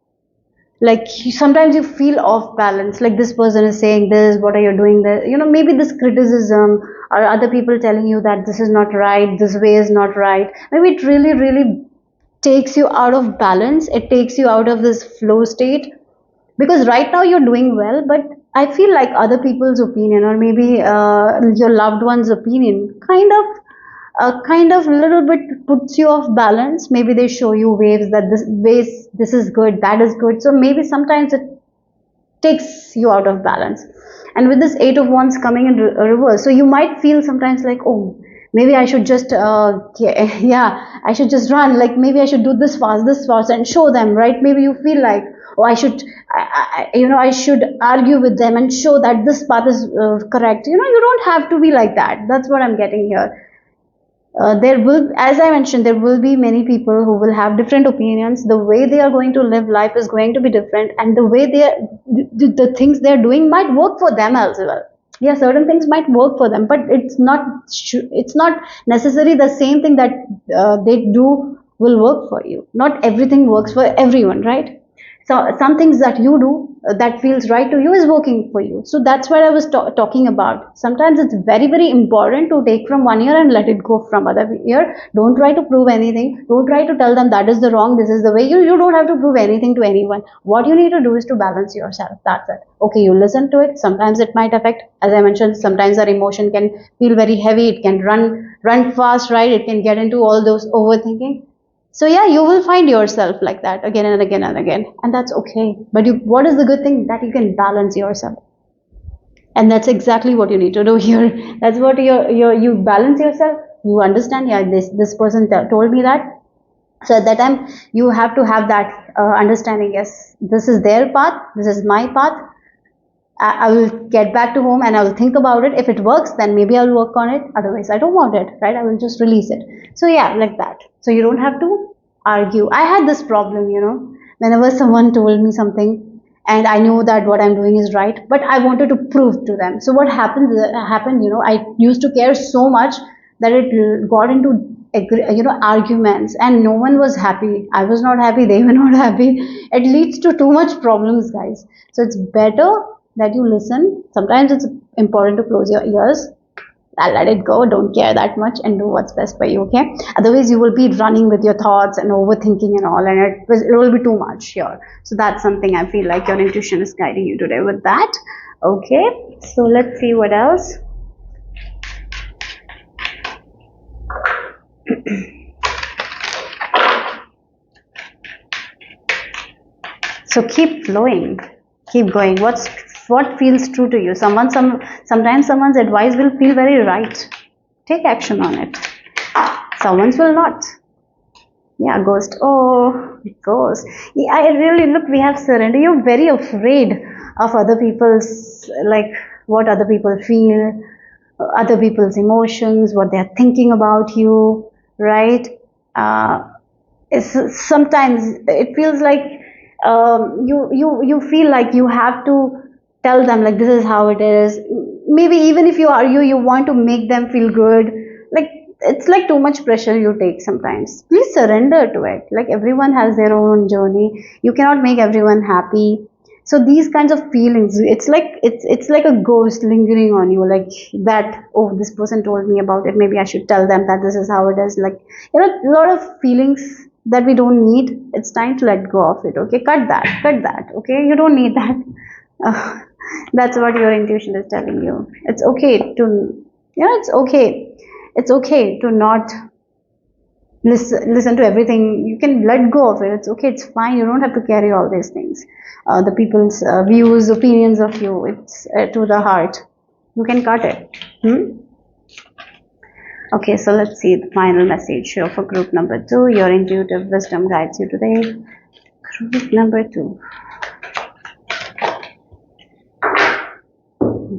like sometimes you feel off balance, like this person is saying this, what are you doing this, maybe this criticism or other people telling you that this is not right, this way is not right. Maybe it really takes you out of balance, it takes you out of this flow state, because right now you're doing well, but I feel like other people's opinion or maybe your loved one's opinion kind of little bit puts you off balance. Maybe they show you waves that this is good, that is good, so maybe sometimes it takes you out of balance. And with this Eight of Wands coming in reverse, so you might feel sometimes like, oh, maybe I should just yeah, I should just run, like maybe I should do this fast and show them, right? Maybe you feel like, oh, I should argue with them and show that this path is correct. You don't have to be like that. That's what I'm getting here. There will, as I mentioned, there will be many people who will have different opinions. The way they are going to live life is going to be different, and the way the things they are doing might work for them as well. Yeah, certain things might work for them, but it's not necessarily the same thing that they do will work for you. Not everything works for everyone, right? So some things that you do that feels right to you is working for you. So that's what I was talking about. Sometimes it's very important to take from one ear and let it go from other ear. Don't try to prove anything. Don't try to tell them that is the wrong, this is the way. You don't have to prove anything to anyone. What you need to do is to balance yourself. That's it. Okay, you listen to it. Sometimes it might affect, as I mentioned, sometimes our emotion can feel very heavy. It can run fast, right? It can get into all those overthinking. So yeah, you will find yourself like that again and again and again, and that's okay. But what is the good thing? That you can balance yourself, and that's exactly what you need to do here. That's what you balance yourself. You understand? Yeah, this person told me that. So at that time, you have to have that understanding. Yes, this is their path. This is my path. I will get back to home and I will think about it. If it works, then maybe I'll work on it. Otherwise, I don't want it, right? I will just release it. So yeah, like that. So you don't have to argue. I had this problem, whenever someone told me something and I knew that what I'm doing is right, but I wanted to prove to them. So what happened, I used to care so much that it got into arguments, and no one was happy. I was not happy, they were not happy. It leads to too much problems, guys. So it's better that you listen. Sometimes it's important to close your ears and let it go. Don't care that much and do what's best for you, okay? Otherwise, you will be running with your thoughts and overthinking and all, and it will be too much here. So that's something I feel like your intuition is guiding you today with that. Okay, so let's see what else. So keep flowing, keep going. What feels true to you? Sometimes someone's advice will feel very right. Take action on it. Someone's will not. Yeah, ghost. Oh, ghost. Yeah, I really look. We have surrender. You're very afraid of other people's, like what other people feel, other people's emotions, what they're thinking about you, right? Sometimes it feels like you feel like you have to tell them like this is how it is. Maybe even if you argue, you want to make them feel good. Like it's like too much pressure you take sometimes. Please surrender to it. Like everyone has their own journey. You cannot make everyone happy. So these kinds of feelings, it's like a ghost lingering on you, like that. Oh, this person told me about it. Maybe I should tell them that this is how it is. Like a lot of feelings that we don't need. It's time to let go of it. Okay, cut that. Okay, you don't need that. That's what your intuition is telling you. It's okay to, it's okay to not listen to everything. You can let go of it. It's okay, it's fine. You don't have to carry all these things, the people's views, opinions of you. It's to the heart. You can cut it. Okay, so let's see the final message here for group number 2. Your intuitive wisdom guides you today. Group number 2.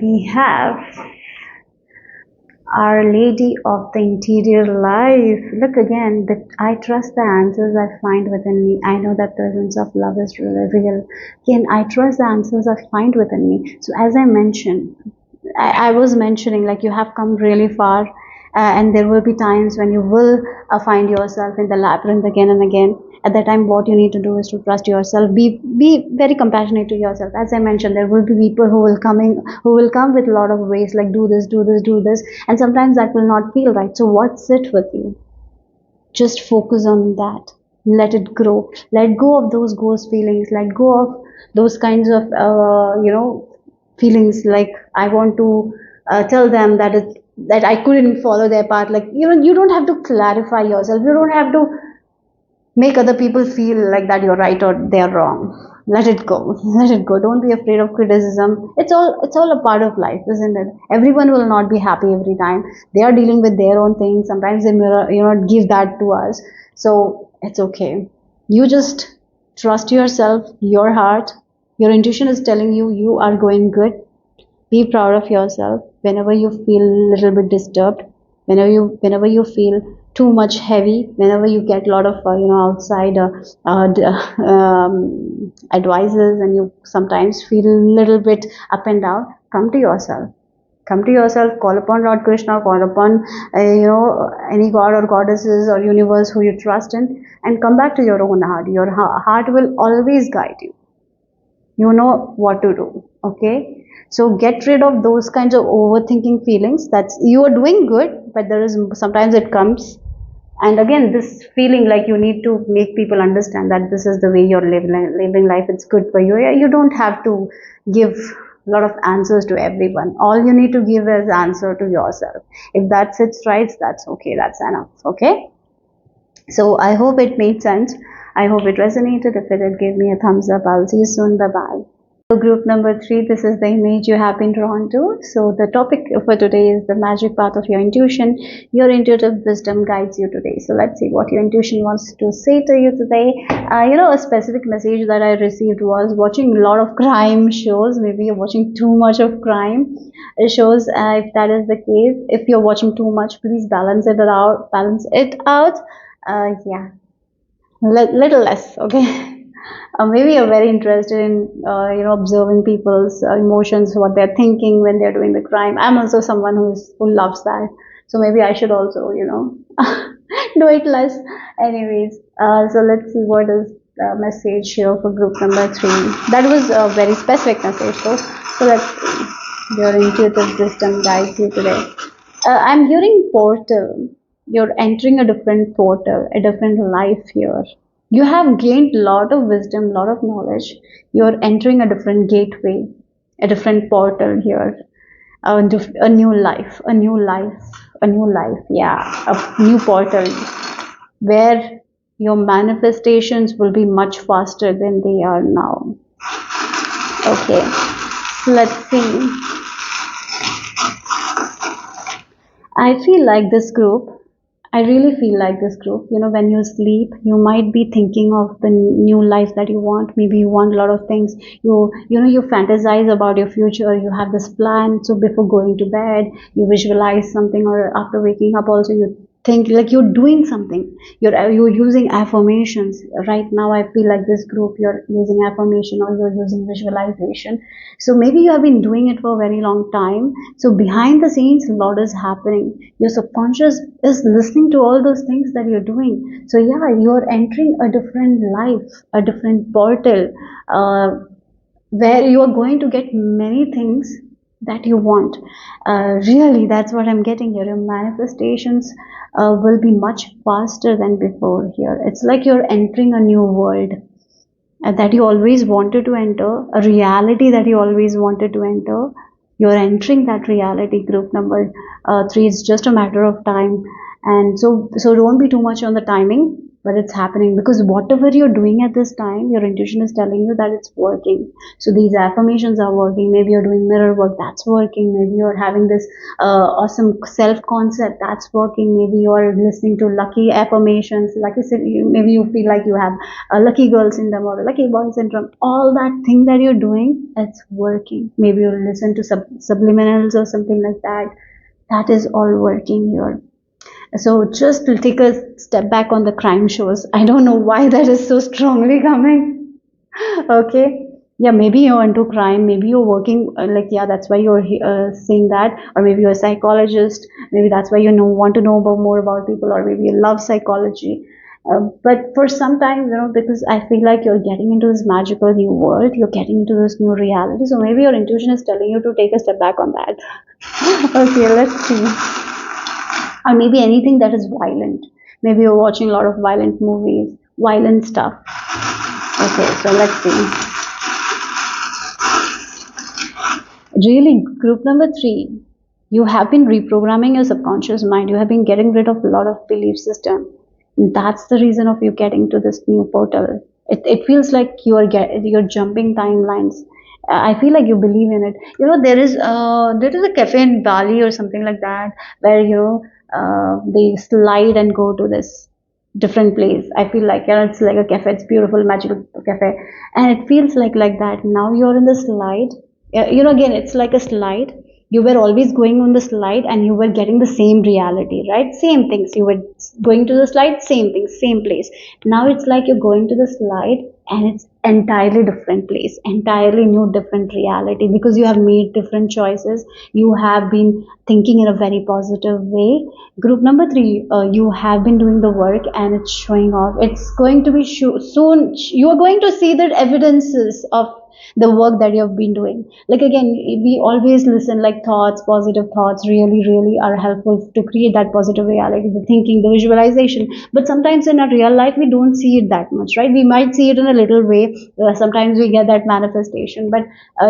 We have Our Lady of the Interior Life. Look again, that I trust the answers I find within me. I know that presence of love is real. Again, I trust the answers I find within me. So as I mentioned, I was mentioning, like, you have come really far, and there will be times when you will find yourself in the labyrinth again and again. At that time, what you need to do is to trust yourself. Be very compassionate to yourself. As I mentioned, there will be people who will come with a lot of ways, like, do this, do this, do this, and sometimes that will not feel right. So what's it with you? Just focus on that. Let it grow. Let go of those ghost feelings. Let go of those kinds of feelings, like, I want to tell them that I couldn't follow their path. Like, you don't have to clarify yourself. You don't have to make other people feel like that you're right or they're wrong. Let it go. Let it go. Don't be afraid of criticism. It's all a part of life, isn't it? Everyone will not be happy every time. They are dealing with their own things. Sometimes they mirror, give that to us. So it's okay. You just trust yourself, your heart. Your intuition is telling you you are going good. Be proud of yourself whenever you feel a little bit disturbed, whenever you feel too much heavy, whenever you get a lot of outside advices, and you sometimes feel a little bit up and down. Come to yourself, call upon Lord Krishna, call upon any god or goddesses or universe who you trust in, and come back to your own heart. Your heart will always guide you. You know what to do. Okay, so get rid of those kinds of overthinking feelings. That's, you are doing good, but there is sometimes it comes, and again, this feeling like you need to make people understand that this is the way you're living life, it's good for you. Yeah, you don't have to give a lot of answers to everyone. All you need to give is answer to yourself. If that sits right, that's okay, that's enough. Okay, so I hope it made sense. I hope it resonated. If it did, give me a thumbs up. I'll see you soon. Bye bye. So group number 3, this is the image you have been drawn to. So the topic for today is the magic path of your intuition. Your intuitive wisdom guides you today. So let's see what your intuition wants to say to you today. A specific message that I received was watching a lot of crime shows. Maybe you're watching too much of crime shows. If that is the case, if you're watching too much, please balance it out. Yeah, little less. Okay. Maybe you're very interested in observing people's emotions, what they're thinking when they're doing the crime. I'm also someone who loves that, so maybe I should also do it less. Anyways, so let's see what is the message here for group number 3. That was a very specific message though. So let's see. Your intuitive wisdom guides you today. I'm hearing portal. You're entering a different portal, a different life here. You have gained a lot of wisdom, lot of knowledge. You're entering a different gateway, a different portal here, a new life, a new life, a new life. Yeah, a new portal where your manifestations will be much faster than they are now. Okay, so let's see. I feel like this group. I really feel like this group. When you sleep, you might be thinking of the new life that you want. Maybe you want a lot of things. You fantasize about your future. You have this plan. So before going to bed, you visualize something, or after waking up, also you think like you're doing something. You're using affirmations. Right now, I feel like this group, you're using affirmation or you're using visualization. So maybe you have been doing it for a very long time. So behind the scenes, a lot is happening. Your subconscious is listening to all those things that you're doing. So yeah, you're entering a different life, a different portal, where you are going to get many things that you want. Really, that's what I'm getting here. Your manifestations will be much faster than before here. It's like you're entering a new world that you always wanted to enter, a reality that you always wanted to enter. You're entering that reality. Group number 3, it's just a matter of time. And so don't be too much on the timing, but it's happening because whatever you're doing at this time, your intuition is telling you that it's working. So these affirmations are working. Maybe you're doing mirror work, that's working. Maybe you're having this awesome self concept, that's working. Maybe you're listening to lucky affirmations, lucky maybe you feel like you have a lucky girl syndrome or a lucky boy syndrome. All that thing that you're doing, it's working. Maybe you'll listen to subliminals or something like that. That is all working here. So just to take a step back on the crime shows. I don't know why that is so strongly coming. Okay. Yeah, maybe you're into crime. Maybe you're working like, yeah, that's why you're saying that. Or maybe you're a psychologist. Maybe that's why you want to know about more about people. Or maybe you love psychology. But for some time, because I feel like you're getting into this magical new world, you're getting into this new reality. So maybe your intuition is telling you to take a step back on that. Okay, let's see. Or maybe anything that is violent. Maybe you're watching a lot of violent movies, violent stuff. Okay, so let's see. Really, group number 3, you have been reprogramming your subconscious mind. You have been getting rid of a lot of belief system. And that's the reason of you getting to this new portal. It feels like you're jumping timelines. I feel like you believe in it. There is a cafe in Bali or something like that where they slide and go to this different place. I feel like it's like a cafe. It's beautiful, magical cafe, and it feels like that. Now you're in the slide. Again, it's like a slide. You were always going on the slide and you were getting the same reality, right? Same things. You were going to the slide, same things, same place. Now it's like you're going to the slide and it's entirely different place, entirely new, different reality because you have made different choices. You have been thinking in a very positive way. Group number 3, you have been doing the work and it's showing off. It's going to be soon. You are going to see the evidences of the work that you have been doing. Like again, we always listen like thoughts, positive thoughts really are helpful to create that positive reality, the thinking, the visualization. But sometimes in our real life we don't see it that much, right? We might see it in a little way. Sometimes we get that manifestation, but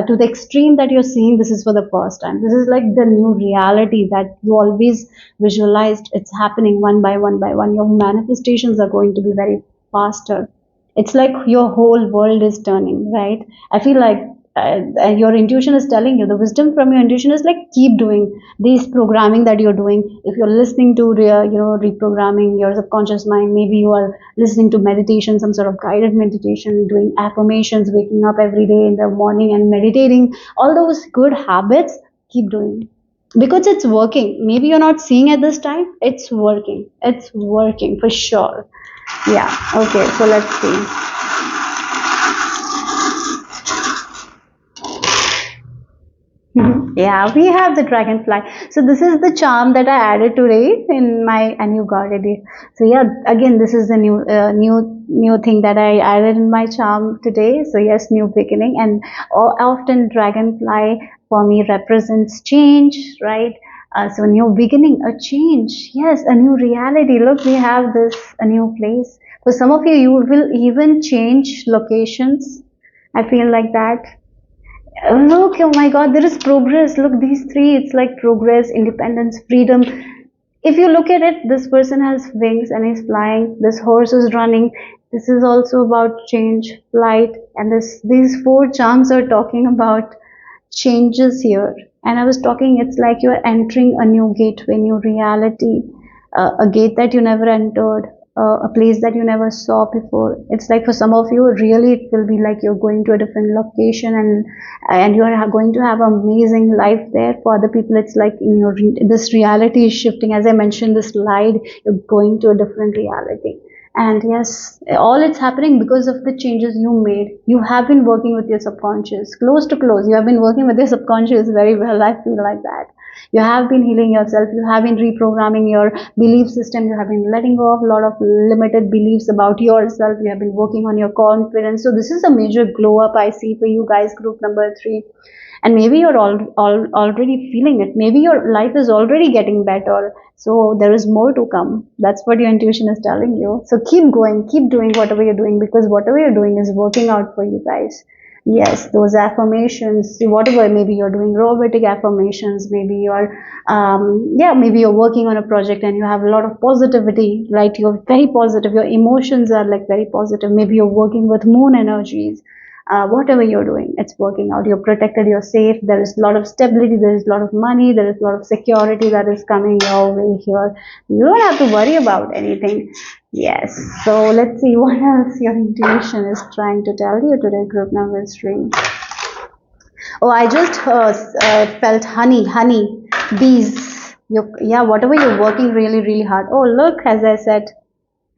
to the extreme that you're seeing, this is for the first time. This is like the new reality that you always visualized. It's happening one by one. Your manifestations are going to be very faster. It's like your whole world is turning, right? I feel like your intuition is telling you, the wisdom from your intuition is like, keep doing this programming that you're doing. If you're listening to reprogramming your subconscious mind, maybe you are listening to meditation, some sort of guided meditation, doing affirmations, waking up every day in the morning and meditating, all those good habits, keep doing because it's working. Maybe you're not seeing at this time, it's working for sure. Yeah, okay, so let's see. Yeah, we have the dragonfly. So this is the charm that I added today in my, and you got it. So yeah, again, this is the new thing that I added in my charm today. So yes, new beginning, and often dragonfly for me represents change, right? So a new beginning, a change, yes, a new reality. Look, we have this, a new place. For some of you, you will even change locations. I feel like that. Look, oh my God, there is progress. Look, these three, it's like progress, independence, freedom. If you look at it, this person has wings and is flying. This horse is running. This is also about change, flight, and these 4 charms are talking about changes here. And I was talking, it's like you're entering a new gateway, new reality, a gate that you never entered, a place that you never saw before. It's like for some of you, really, it will be like you're going to a different location and you are going to have amazing life there. For other people, it's like in your this reality is shifting. As I mentioned, this slide, you're going to a different reality. And yes, all it's happening because of the changes you made. You have been working with your subconscious, close to close. You have been working with your subconscious very well. I feel like that. You have been healing yourself. You have been reprogramming your belief system. You have been letting go of a lot of limited beliefs about yourself. You have been working on your confidence. So this is a major glow up I see for you guys, group number 3. And maybe you're already feeling it. Maybe your life is already getting better. So there is more to come. That's what your intuition is telling you. So keep going, keep doing whatever you're doing, because whatever you're doing is working out for you guys. Yes, those affirmations, whatever, maybe you're doing robotic affirmations, maybe you're, yeah, maybe you're working on a project and you have a lot of positivity, right? You're very positive, your emotions are like very positive. Maybe you're working with moon energies. Whatever you're doing, it's working out. You're protected, you're safe. There is a lot of stability, there is a lot of money, there is a lot of security that is coming your way here. You don't have to worry about anything. Yes. So let's see what else your intuition is trying to tell you today, group number three. Oh, I just felt honey, honey, bees. Yeah, whatever you're working really, really hard. Oh, look, as I said,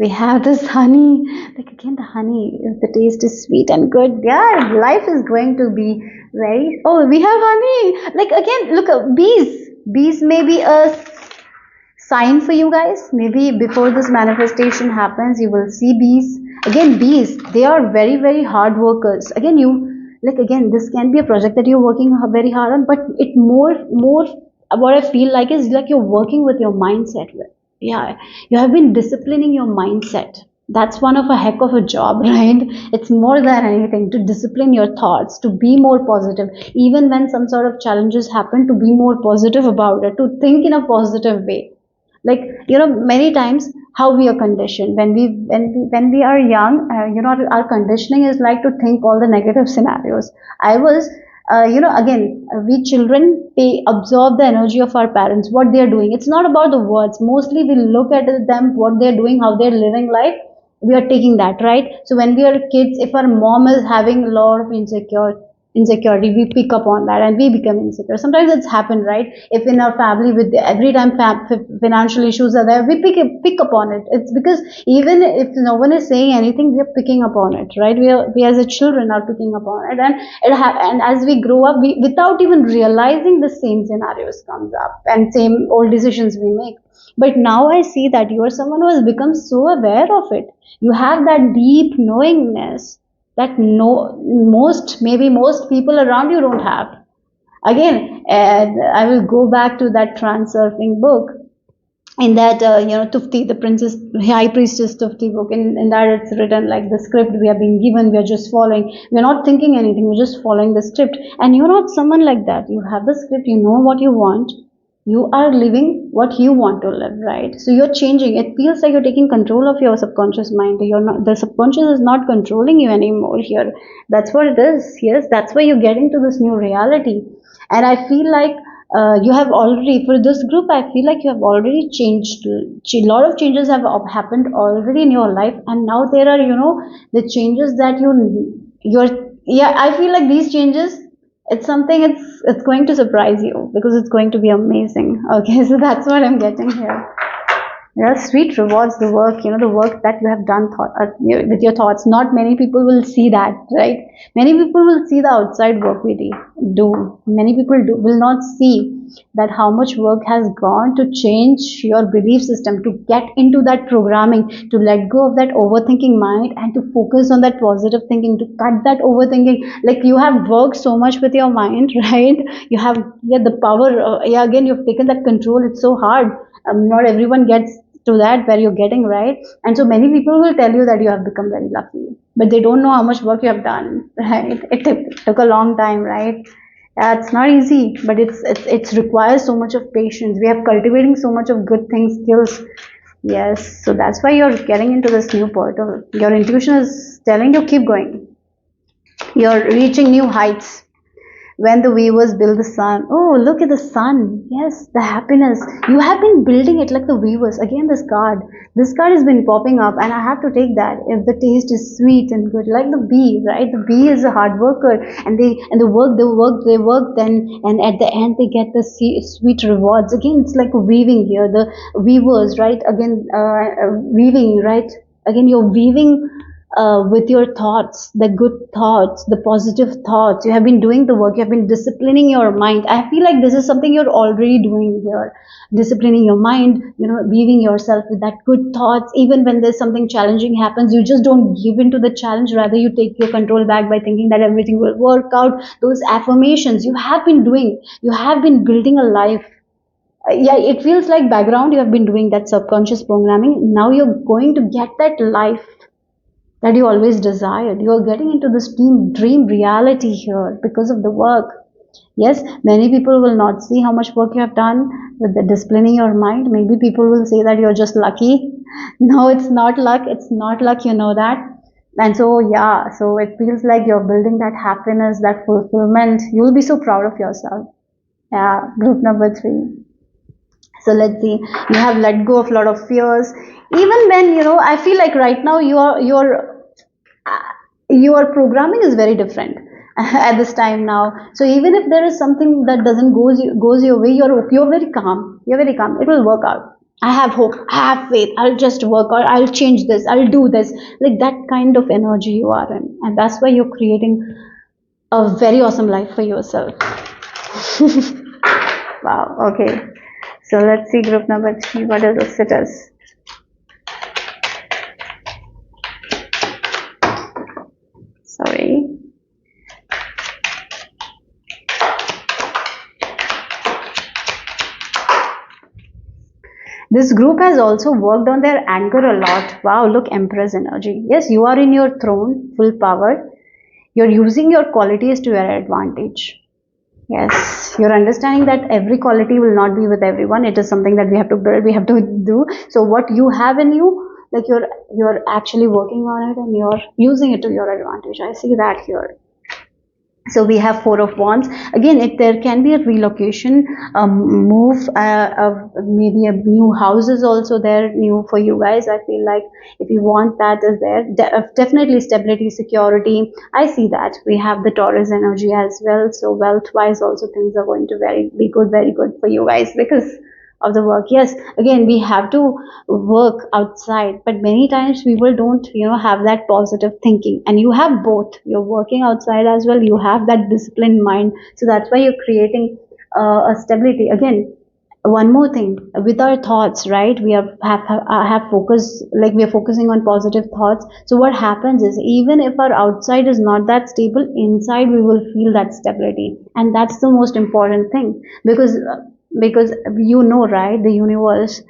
we have this honey. Like again, the honey, if the taste is sweet and good. Yeah, life is going to be very. Oh, we have honey. Like again, look, bees. Bees may be a sign for you guys. Maybe before this manifestation happens, you will see bees. Again, bees, they are very, very hard workers. Again, you, like again, this can be a project that you're working very hard on, but it more what I feel like is like you're working with your mindset. Yeah, you have been disciplining your mindset. That's one of a heck of a job, right? It's more than anything to discipline your thoughts, to be more positive, even when some sort of challenges happen, to be more positive about it, to think in a positive way. Like, many times how we are conditioned when we are young, our conditioning is like to think all the negative scenarios. I was again, we children, they absorb the energy of our parents, what they are doing. It's not about the words. Mostly we look at them, what they're doing, how they're living life. We are taking that, right? So when we are kids, if our mom is having a lot of insecurity, we pick up on that and we become insecure. Sometimes it's happened, right? If in our family, with every time financial issues are there, we pick up on it. It's because even if no one is saying anything, we are picking up on it, right? We as a children are picking up on it, and and as we grow up, we, without even realizing, the same scenarios comes up and same old decisions we make. But now I see that you are someone who has become so aware of it. You have that deep knowingness that no most, maybe most people around you don't have. Again, and I will go back to that transurfing book. In that, Tufti, the princess, high priestess Tufti book, in that it's written like the script we have been given, we are just following. We're not thinking anything, we're just following the script. And you're not someone like that. You have the script, you know what you want, you are living what you want to live, right? So you're changing. It feels like you're taking control of your subconscious mind. You're not, the subconscious is not controlling you anymore here. That's what it is. Yes, that's why you're getting to this new reality. And I feel like, you have already, for this group, I feel like you have already changed. A lot of changes have happened already in your life, and now there are, the changes that you're, yeah, I feel like these changes, it's something, it's going to surprise you because it's going to be amazing. Okay, so that's what I'm getting here. Yeah, sweet rewards, the work, the work that you have done with your thoughts. Not many people will see that, right? Many people will see the outside work we do. Many people will not see that how much work has gone to change your belief system, to get into that programming, to let go of that overthinking mind and to focus on that positive thinking, to cut that overthinking. Like, you have worked so much with your mind, right? You have, yeah, the power, yeah, again, you've taken that control. It's so hard. Not everyone gets to that where you're getting, right? And so many people will tell you that you have become very lucky, but they don't know how much work you have done, right? It took a long time, right? Yeah, it's not easy, but it's requires so much of patience. We have cultivating so much of good things, skills. Yes, so that's why you're getting into this new portal. Your intuition is telling you keep going. You're reaching new heights. When the weavers build the sun, oh, look at the sun. Yes, the happiness. You have been building it like the weavers. Again, this card has been popping up, and I have to take that. If the taste is sweet and good, like the bee, right? The bee is a hard worker, and they work then, and at the end they get the sweet rewards. Again, it's like weaving here, the weavers, right? Again, weaving, right? Again, you're weaving, with your thoughts, the good thoughts, the positive thoughts. You have been doing the work, you have been disciplining your mind. I feel like this is something you're already doing here. Disciplining your mind, weaving yourself with that good thoughts. Even when there's something challenging happens, you just don't give in to the challenge. Rather, you take your control back by thinking that everything will work out. Those affirmations you have been doing, you have been building a life. Yeah, it feels like background you have been doing that subconscious programming. Now you're going to get that life. that you always desired. You are getting into this dream reality here because of the work. Yes, many people will not see how much work you have done with the disciplining your mind. Maybe people will say that you're just lucky. No, it's not luck. It's not luck, you know that. And so, yeah, so it feels like you're building that happiness, that fulfillment. You'll be so proud of yourself. Yeah, group number 3. So let's see, you have let go of a lot of fears. Even when, I feel like right now your programming is very different at this time now. So even if there is something that doesn't goes your way, you're very calm. You're very calm. It will work out. I have hope. I have faith. I'll just work out. I'll change this. I'll do this. Like that kind of energy you are in, and that's why you're creating a very awesome life for yourself. Wow. Okay. So let's see group number 3. What are the sitters? Sorry. This group has also worked on their anger a lot. Wow, look, Empress energy. Yes, you are in your throne, full power. You're using your qualities to your advantage. Yes, you're understanding that every quality will not be with everyone. It is something that we have to build, we have to do. So what you have in you, like you're actually working on it and you're using it to your advantage. I see that here. So we have 4 of wands. Again, if there can be a relocation, move, maybe a new house is also there, new for you guys. I feel like if you want, that is there. Definitely stability, security. I see that. We have the Taurus energy as well. So wealth wise also things are going to be good, very good for you guys because of the work. Yes, again, we have to work outside, but many times people don't have that positive thinking, and you have both. You're working outside as well, you have that disciplined mind, so that's why you're creating a stability. Again, one more thing with our thoughts, right? We have focus, like we are focusing on positive thoughts. So what happens is, even if our outside is not that stable, inside we will feel that stability, and that's the most important thing. Because right, the universe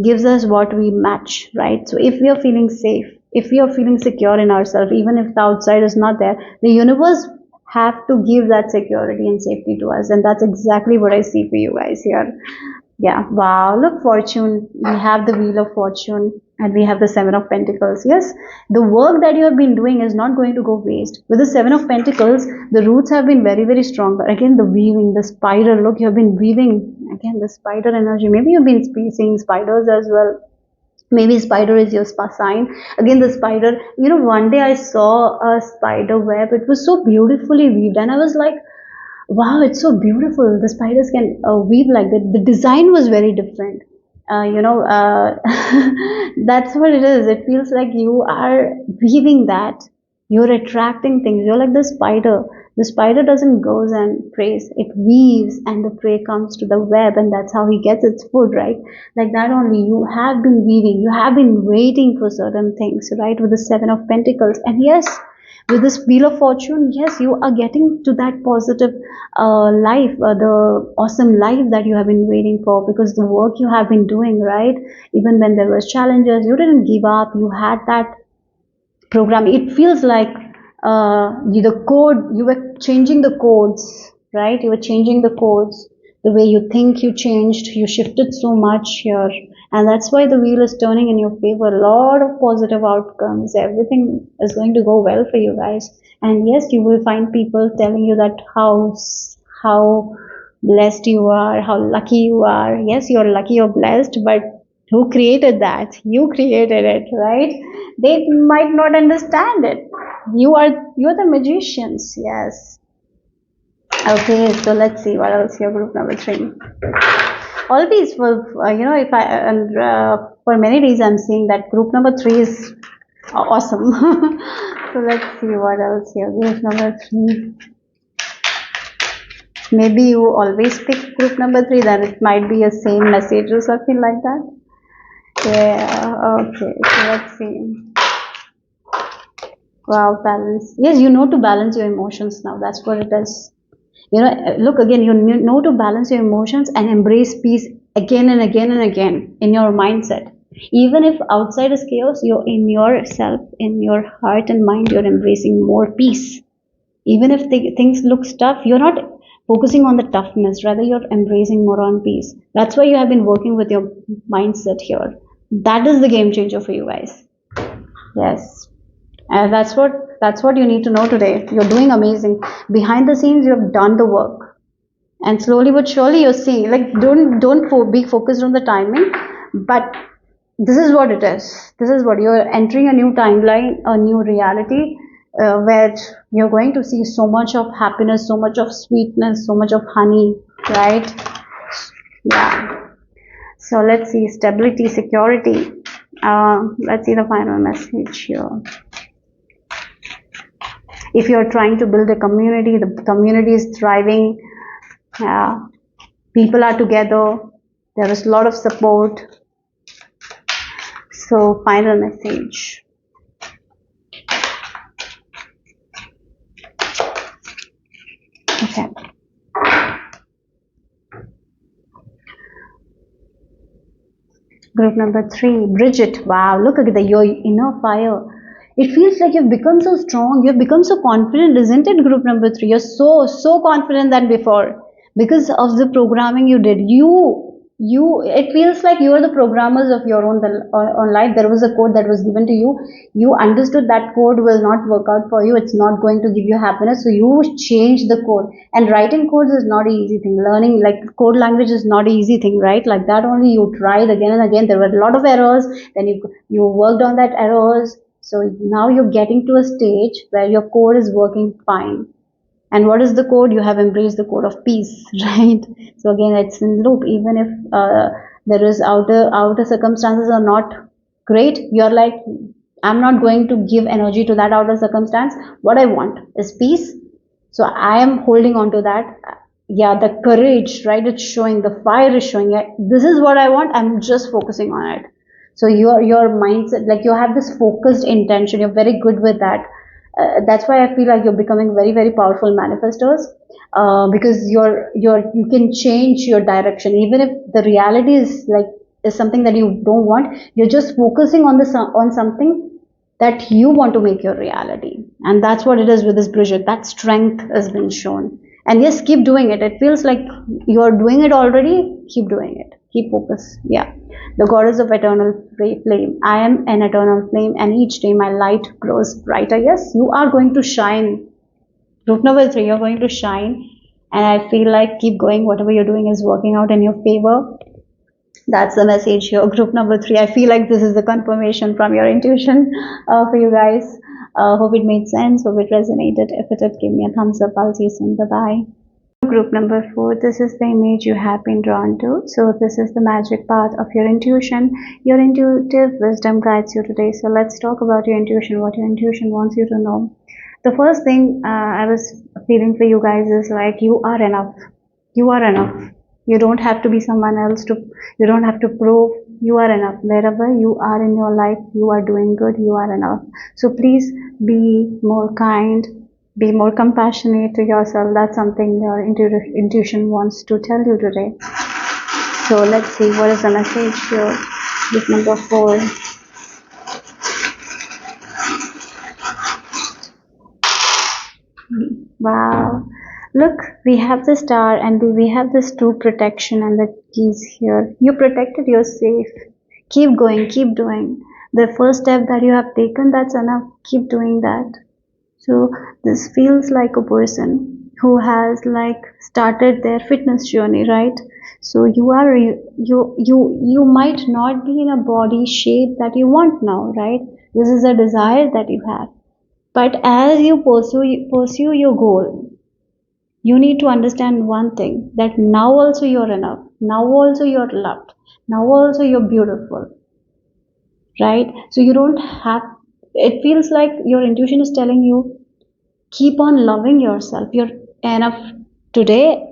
gives us what we match, right? So if we are feeling safe, if we are feeling secure in ourselves, even if the outside is not there, the universe have to give that security and safety to us, and that's exactly what I see for you guys here. Yeah, wow, look, fortune. We have the wheel of fortune and we have the 7 of pentacles. Yes, the work that you have been doing is not going to go waste. With the 7 of pentacles, the roots have been very, very strong. But again, the weaving, the spider, look, you have been weaving. Again, the spider energy. Maybe you've been seeing spiders as well. Maybe spider is your sign. Again, the spider, one day I saw a spider web. It was so beautifully weaved, and I was like, wow, it's so beautiful. The spiders can weave like that. The design was very different. That's what it is. It feels like you are weaving that. You're attracting things. You're like the spider. The spider doesn't goes and prays. It weaves and the prey comes to the web, and that's how he gets its food, right? Like that only. You have been weaving. You have been waiting for certain things, right? With the 7 of pentacles. And yes, with this wheel of fortune, yes, you are getting to that positive life, the awesome life that you have been waiting for, because the work you have been doing, right? Even when there was challenges, you didn't give up. You had that program. It feels like the code, you were changing the codes, right? You were changing the codes. The way you think, you changed, you shifted so much here, and that's why the wheel is turning in your favor. A lot of positive outcomes. Everything is going to go well for you guys. And yes, you will find people telling you that how blessed you are, how lucky you are. Yes, you're lucky or blessed, but who created that? You created it, right? They might not understand it. You're the magicians. Yes. Okay, so let's see what else here. Group number 3. Always, for if I and for many days I'm seeing that group number 3 is awesome. So let's see what else here. Group number 3. Maybe you always pick group number 3, then it might be a same message or something like that. Yeah. Okay. So let's see. Wow, balance. Yes, you know to balance your emotions now. That's what it is. Look, again, you know to balance your emotions and embrace peace again and again and again in your mindset. Even if outside is chaos, you're in yourself, in your heart and mind, you're embracing more peace. Even if things look tough, you're not focusing on the toughness, rather you're embracing more on peace. That's why you have been working with your mindset here. That is the game changer for you guys. Yes. That's what you need to know today. You're doing amazing. Behind the scenes, you have done the work, and slowly but surely, you're seeing. Like, be focused on the timing, but this is what it is. This is what you're entering, a new timeline, a new reality, where you're going to see so much of happiness, so much of sweetness, so much of honey, right? Yeah. So let's see, stability, security. Let's see the final message here. If you're trying to build a community, the community is thriving. People are together. There is a lot of support. So, final message. Okay. Group number 3, Bridget. Wow, look at your inner fire. It feels like you've become so strong, you've become so confident, isn't it? Group number 3, you're so confident than before because of the programming you did. It feels like you are the programmers of your own life. There was a code that was given to you. You understood that code will not work out for you. It's not going to give you happiness. So you change the code. And writing codes is not an easy thing. Learning like code language is not an easy thing, right? Like that only you tried again and again. There were a lot of errors. Then you worked on that errors. So now you're getting to a stage where your code is working fine. And what is the code? You have embraced the code of peace, right? So again, it's in loop. Even if there is outer circumstances are not great, you're like, I'm not going to give energy to that outer circumstance. What I want is peace. So I am holding on to that. Yeah, the courage, right? It's showing, the fire is showing. Yeah, this is what I want. I'm just focusing on it. So your mindset, like you have this focused intention. You're very good with that. That's why I feel like you're becoming very powerful manifestors, because you can change your direction. Even if the reality is something that you don't want, you're just focusing on something that you want to make your reality. And that's what it is with this Bridget. That strength has been shown. And yes, keep doing it. It feels like you're doing it already. Keep doing it. Keep focus. Yeah. The goddess of eternal flame. I am an eternal flame, and each day my light grows brighter. Yes, you are going to shine. Group number 3, you're going to shine. And I feel like keep going. Whatever you're doing is working out in your favor. That's the message here. Group number 3. I feel like this is the confirmation from your intuition for you guys. Hope it made sense. Hope it resonated. If it did, give me a thumbs up. I'll see you soon. Bye-bye. Group number 4, this is the image you have been drawn to. So this is the magic part of your intuition. Your intuitive wisdom guides you today. So let's talk about your intuition, what your intuition wants you to know. The first thing I was feeling for you guys is like, you are enough. You are enough. You don't have to be someone else you don't have to prove. You are enough. Wherever you are in your life, you are doing good. You are enough. So please be more kind. Be more compassionate to yourself. That's something your intuition wants to tell you today. So let's see, what is the message here? This number 4. Wow. Look, we have the star and we have this true protection and the keys here. You protected, you're safe. Keep going, keep doing. The first step that you have taken, that's enough. Keep doing that. So this feels like a person who has like started their fitness journey, right? So you might not be in a body shape that you want now, right? This is a desire that you have. But as you pursue your goal, you need to understand one thing, that now also you're enough. Now also you're loved. Now also you're beautiful, right? So you don't have, it feels like your intuition is telling you, keep on loving yourself. You're enough today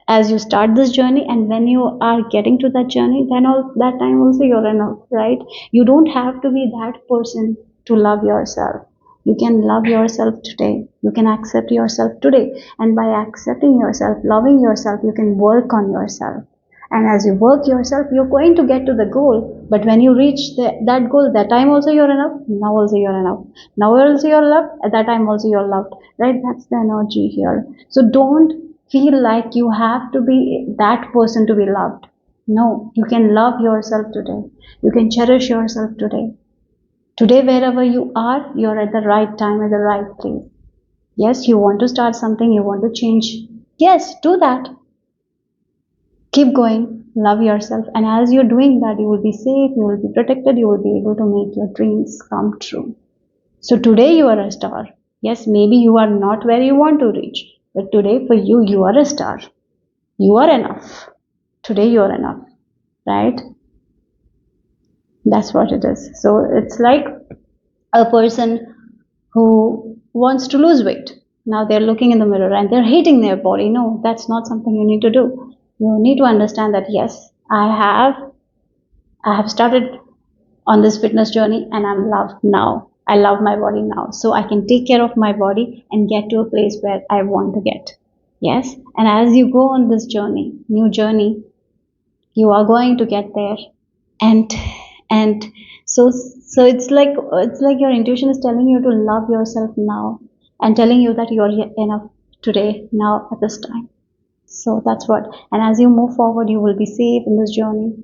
as you start this journey, and when you are getting to that journey, then all that time also you're enough, right? You don't have to be that person to love yourself. You can love yourself today. You can accept yourself today. And by accepting yourself, loving yourself, you can work on yourself. And as you work yourself, you're going to get to the goal. But when you reach that goal, that time also you're enough. Now also you're enough. Now also you're loved. At that time also you're loved. Right? That's the energy here. So don't feel like you have to be that person to be loved. No, you can love yourself today. You can cherish yourself today. Today, wherever you are, you're at the right time, at the right place. Yes, you want to start something, you want to change. Yes, do that. Keep going, love yourself, and as you're doing that, you will be safe, you will be protected, you will be able to make your dreams come true. So today you are a star. Yes, maybe you are not where you want to reach, but today for you, you are a star. You are enough. Today you are enough, right? That's what it is. So it's like a person who wants to lose weight. Now they're looking in the mirror and they're hating their body. No, that's not something you need to do. You need to understand that yes, I have started on this fitness journey and I'm loved now. I love my body now. So I can take care of my body and get to a place where I want to get. Yes. And as you go on this journey, new journey, you are going to get there. And and so it's like your intuition is telling you to love yourself now and telling you that you're enough today, now, at this time. So that's what. And as you move forward, you will be safe in this journey.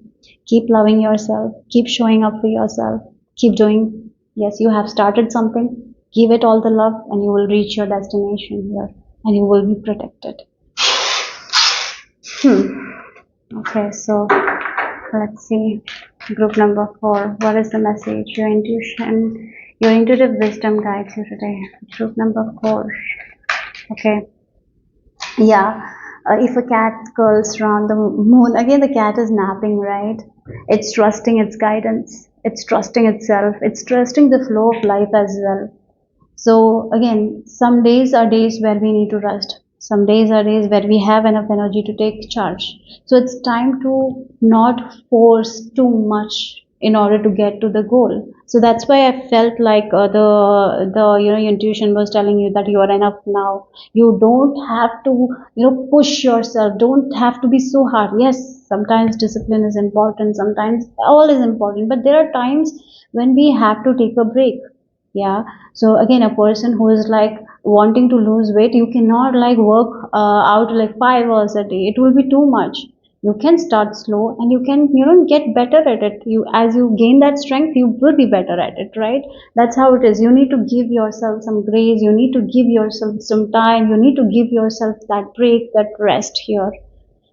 Keep loving yourself, keep showing up for yourself, keep doing. Yes, you have started something, give it all the love, and you will reach your destination here, and you will be protected. Okay, so let's see. Group number 4. What is the message? Your intuition, your intuitive wisdom guides you today. Group number 4. Okay. Yeah. If a cat curls around the moon, again the cat is napping, right? It's trusting its guidance. It's trusting itself. It's trusting the flow of life as well. So again, some days are days where we need to rest. Some days are days where we have enough energy to take charge. So it's time to not force too much in order to get to the goal. So that's why I felt like the your intuition was telling you that you are enough now. You don't have to push yourself. Don't have to be so hard. Yes, sometimes discipline is important. Sometimes all is important. But there are times when we have to take a break. Yeah. So again, a person who is like wanting to lose weight, you cannot like work out like 5 hours a day. It will be too much. You can start slow and you can get better at it. You As you gain that strength, you will be better at it, right? That's how it is. You need to give yourself some grace. You need to give yourself some time. You need to give yourself that break, that rest here.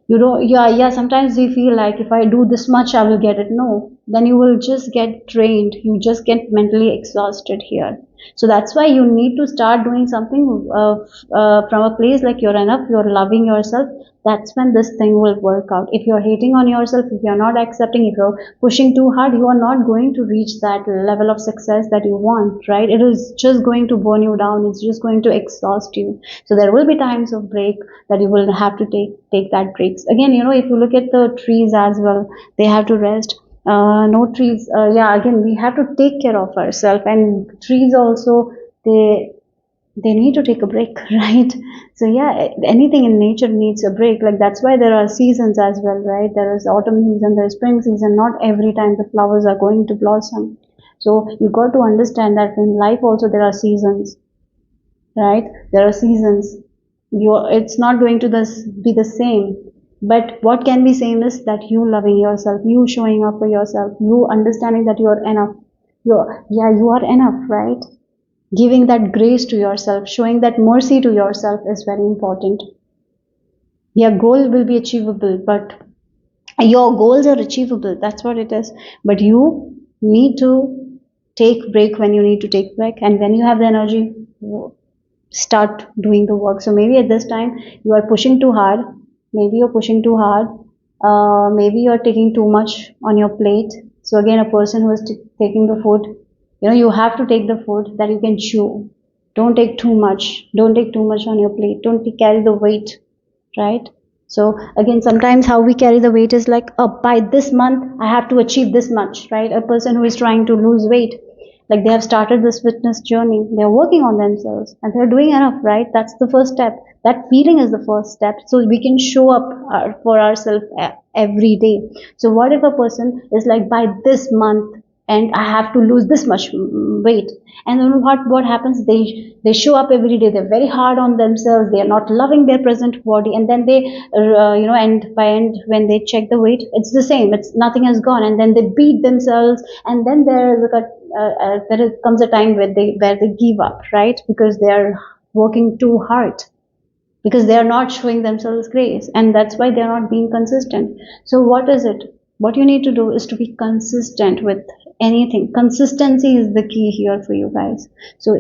You don't Yeah, sometimes we feel like if I do this much I will get it. No, then you will just get drained, you just get mentally exhausted here. So that's why you need to start doing something from a place like you're enough, you're loving yourself. That's when this thing will work out. If you're hating on yourself, if you're not accepting, if you're pushing too hard, you are not going to reach that level of success that you want, right? It is just going to burn you down. It's just going to exhaust you. So there will be times of break that you will have to take that breaks. Again, if you look at the trees as well, they have to rest. No trees. Yeah, again, we have to take care of ourselves, and trees also, they need to take a break, right? So yeah, anything in nature needs a break. Like that's why there are seasons as well, right? There is autumn season, there is spring season. Not every time the flowers are going to blossom. So you got to understand that in life also there are seasons, right? There are seasons. It's not going to be the same. But what can be same is that you loving yourself, you showing up for yourself, you understanding that you are enough. You are enough, right? Giving that grace to yourself, showing that mercy to yourself is very important. Your goal will be achievable, but your goals are achievable. That's what it is. But you need to take break when you need to take break, and when you have the energy, start doing the work. So maybe at this time you are pushing too hard. Maybe you're pushing too hard. Maybe you're taking too much on your plate. So again, a person who is taking the food, you have to take the food that you can chew. Don't take too much. Don't take too much on your plate. Don't carry the weight, right? So again, sometimes how we carry the weight is like, oh, by this month I have to achieve this much, right? A person who is trying to lose weight, like they have started this fitness journey, they're working on themselves and they're doing enough, right? That's the first step. That feeling is the first step, so we can show up for ourselves every day. So what if a person is like, by this month and I have to lose this much weight, and then what happens, they show up every day, they're very hard on themselves, they are not loving their present body, and then they and by end when they check the weight, it's the same, it's nothing has gone, and then they beat themselves, and then there comes a time where they give up, right? Because they are working too hard, because they are not showing themselves grace, and that's why they are not being consistent. So what is it, what you need to do is to be consistent with anything. Consistency is the key here for you guys. So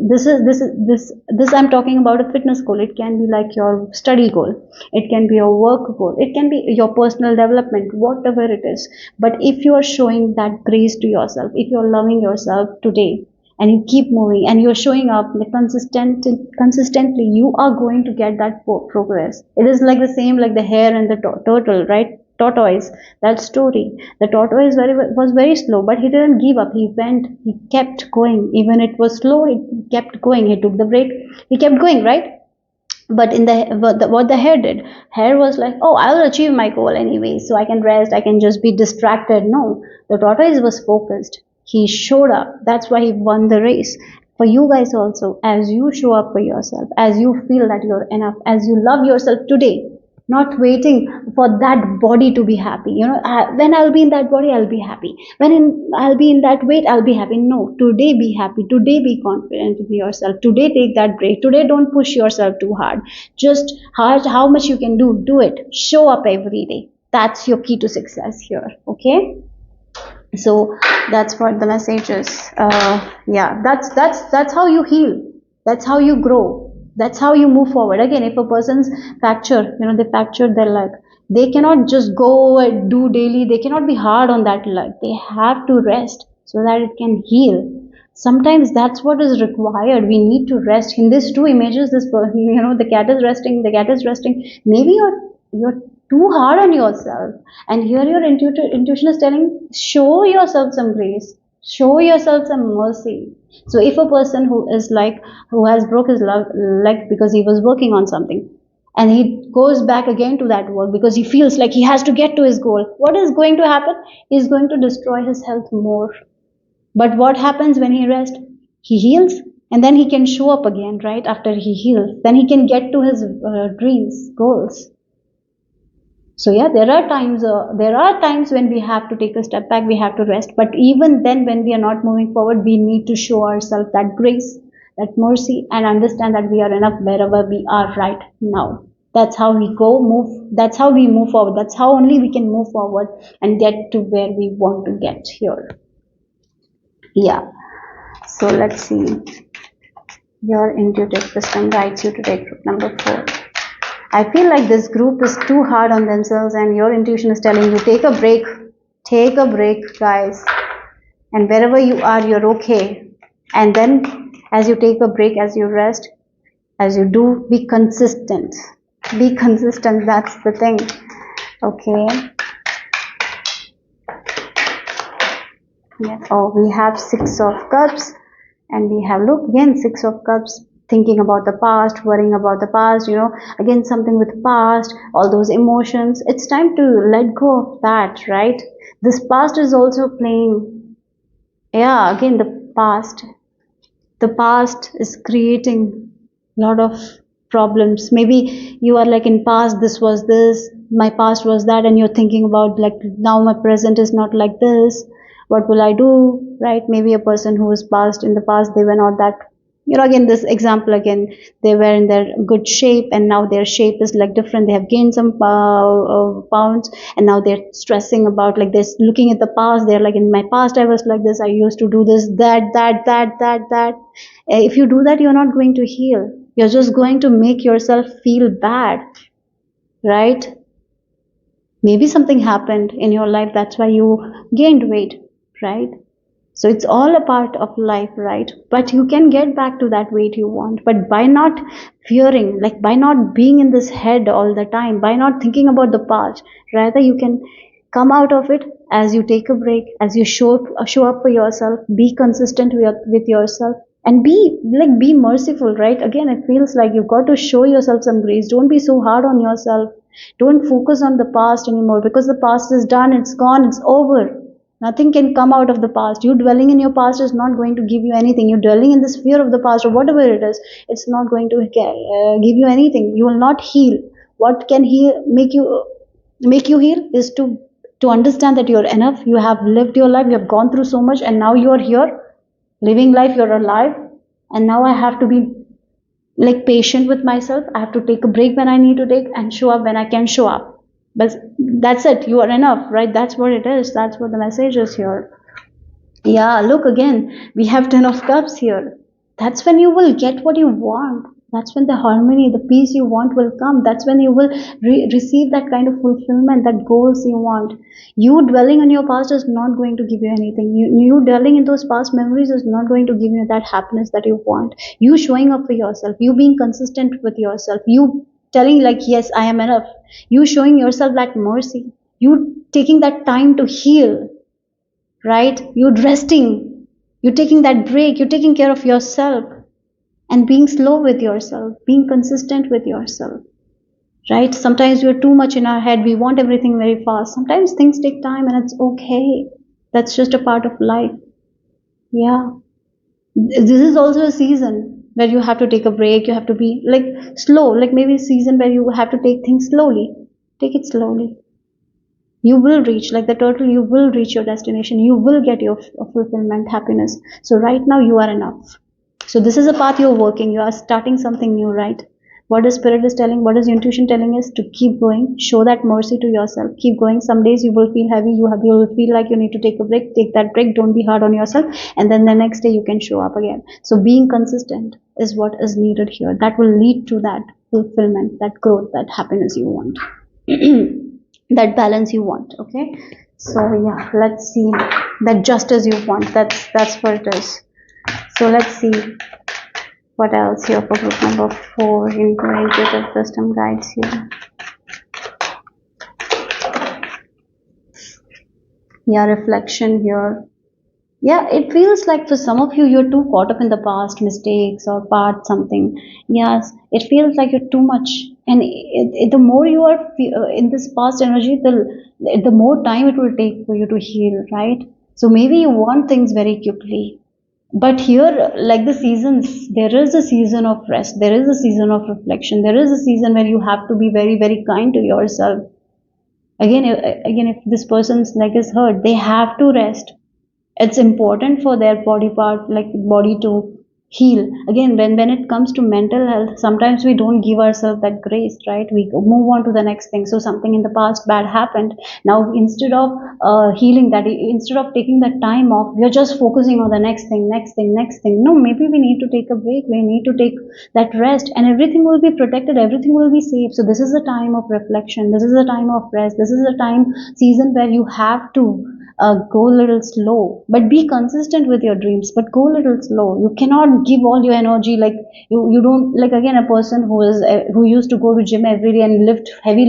this I'm talking about a fitness goal. It can be like your study goal, it can be your work goal, it can be your personal development, whatever it is. But if you are showing that grace to yourself, if you're loving yourself today, and you keep moving and you're showing up consistently, you are going to get that progress. It is like the same like the hare and the turtle, right? Tortoise, that story, the tortoise was very slow, but he didn't give up, he kept going, even it was slow, he kept going, he took the break, he kept going, right? But in what the hare did, hare was like, oh, I'll achieve my goal anyway, so I can rest, I can just be distracted. No, the tortoise was focused, he showed up, that's why he won the race. For you guys also, as you show up for yourself, as you feel that you're enough, as you love yourself today, not waiting for that body to be happy, when I'll be in that body I'll be happy, I'll be in that weight I'll be happy. No, today be happy, today be confident with yourself, today take that break, today don't push yourself too hard, just how much you can do it, show up every day. That's your key to success here. Okay, so that's what the message is. Yeah, that's how you heal, that's how you grow, that's how you move forward. Again, if a person's they fractured their leg, they cannot just go and do daily, they cannot be hard on that leg, they have to rest so that it can heal. Sometimes that's what is required, we need to rest. In these two images, this person, the cat is resting, maybe you're too hard on yourself, and here your intuition is telling, show yourself some grace, show yourself some mercy. So if a person who has broke his leg because he was working on something, and he goes back again to that work because he feels like he has to get to his goal, what is going to happen? He's going to destroy his health more. But what happens when he rests? He heals, and then he can show up again, right? After he heals, then he can get to his dreams, goals. So yeah, there are times when we have to take a step back, we have to rest. But even then, when we are not moving forward, we need to show ourselves that grace, that mercy, and understand that we are enough wherever we are right now. That's how we move. That's how we move forward. That's how only we can move forward and get to where we want to get here. Yeah. So let's see. Your intuitive system guides you to take group number 4. I feel like this group is too hard on themselves, and your intuition is telling you, take a break. Take a break, guys. And wherever you are, you're okay. And then as you take a break, as you rest, as you do, be consistent. Be consistent, that's the thing. Okay. Yeah. Oh, we have 6 of Cups. And we have, look, again, 6 of Cups. Thinking about the past, worrying about the past, again something with past, all those emotions. It's time to let go of that, right? This past is also playing, yeah, again the past is creating a lot of problems. Maybe you are like, in past this was this, my past was that, and you're thinking about like, now my present is not like this, what will I do, right? Maybe a person who was past, in the past they were not that, again this example, again they were in their good shape, and now their shape is like different, they have gained some pounds, and now they're stressing about, like, they're looking at the past, they're like, in my past I was like this, I used to do this, that. If you do that, you're not going to heal, you're just going to make yourself feel bad, right? Maybe something happened in your life, that's why you gained weight, right? So it's all a part of life, right? But you can get back to that weight you want. But by not fearing, like by not being in this head all the time, by not thinking about the past, rather you can come out of it as you take a break, as you show up for yourself, be consistent with yourself, and be merciful, right? Again, it feels like you've got to show yourself some grace. Don't be so hard on yourself. Don't focus on the past anymore, because the past is done, it's gone, it's over. Nothing can come out of the past. You dwelling in your past is not going to give you anything. You dwelling in this fear of the past or whatever it is, it's not going to give you anything. You will not heal. What can heal, make you heal is to understand that you're enough. You have lived your life, you have gone through so much, and now you're here living life, you're alive. And now I have to be like patient with myself. I have to take a break when I need to take, and show up when I can show up. But that's it, you are enough, right? That's what it is, that's what the message is here. Yeah, look again, we have 10 of cups here. That's when you will get what you want. That's when the harmony, the peace you want will come. That's when you will receive that kind of fulfillment, that goals you want. You dwelling on your past is not going to give you anything. You dwelling in those past memories is not going to give you that happiness that you want. You showing up for yourself, you being consistent with yourself, you telling like, yes, I am enough. You showing yourself that mercy. You taking that time to heal, right? You're resting, you're taking that break, you're taking care of yourself, and being slow with yourself, being consistent with yourself, right? Sometimes we're too much in our head, we want everything very fast. Sometimes things take time, and it's okay. That's just a part of life. Yeah. This is also a season where you have to take a break, you have to be like slow, like maybe a season where you have to take things slowly. Take it slowly. You will reach, like the turtle, you will reach your destination. You will get your fulfillment, happiness. So right now you are enough. So this is a path you're working. You are starting something new, right? What the spirit is telling, what is your intuition telling is to keep going. Show that mercy to yourself. Keep going. Some days you will feel heavy. You will feel like you need to take a break. Take that break. Don't be hard on yourself. And then the next day you can show up again. So being consistent is what is needed here. That will lead to that fulfillment, that growth, that happiness you want. That balance you want. Okay, so yeah, let's see, that justice you want, that's what it is. So let's see what else here for group number 4. Intuitive wisdom guides you. Yeah, reflection here. Yeah, it feels like for some of you, you're too caught up in the past mistakes or part something. Yes, it feels like you're too much. And the more you are in this past energy, the more time it will take for you to heal, right? So maybe you want things very quickly. But here, like the seasons, there is a season of rest. There is a season of reflection. There is a season where you have to be very, very kind to yourself. Again, if this person's leg is hurt, they have to rest. It's important for their body part, like body, to heal. Again, when it comes to mental health, sometimes we don't give ourselves that grace, right? We move on to the next thing. So something in the past bad happened, now instead of healing that, instead of taking that time off, we're just focusing on the next thing, next thing, next thing. No, maybe we need to take a break, we need to take that rest, and everything will be protected, everything will be safe. So this is a time of reflection, this is a time of rest, this is a time season where you have to go a little slow, but be consistent with your dreams, but go a little slow. You cannot give all your energy, like you don't, like again, a person who used to go to gym every day and lift heavy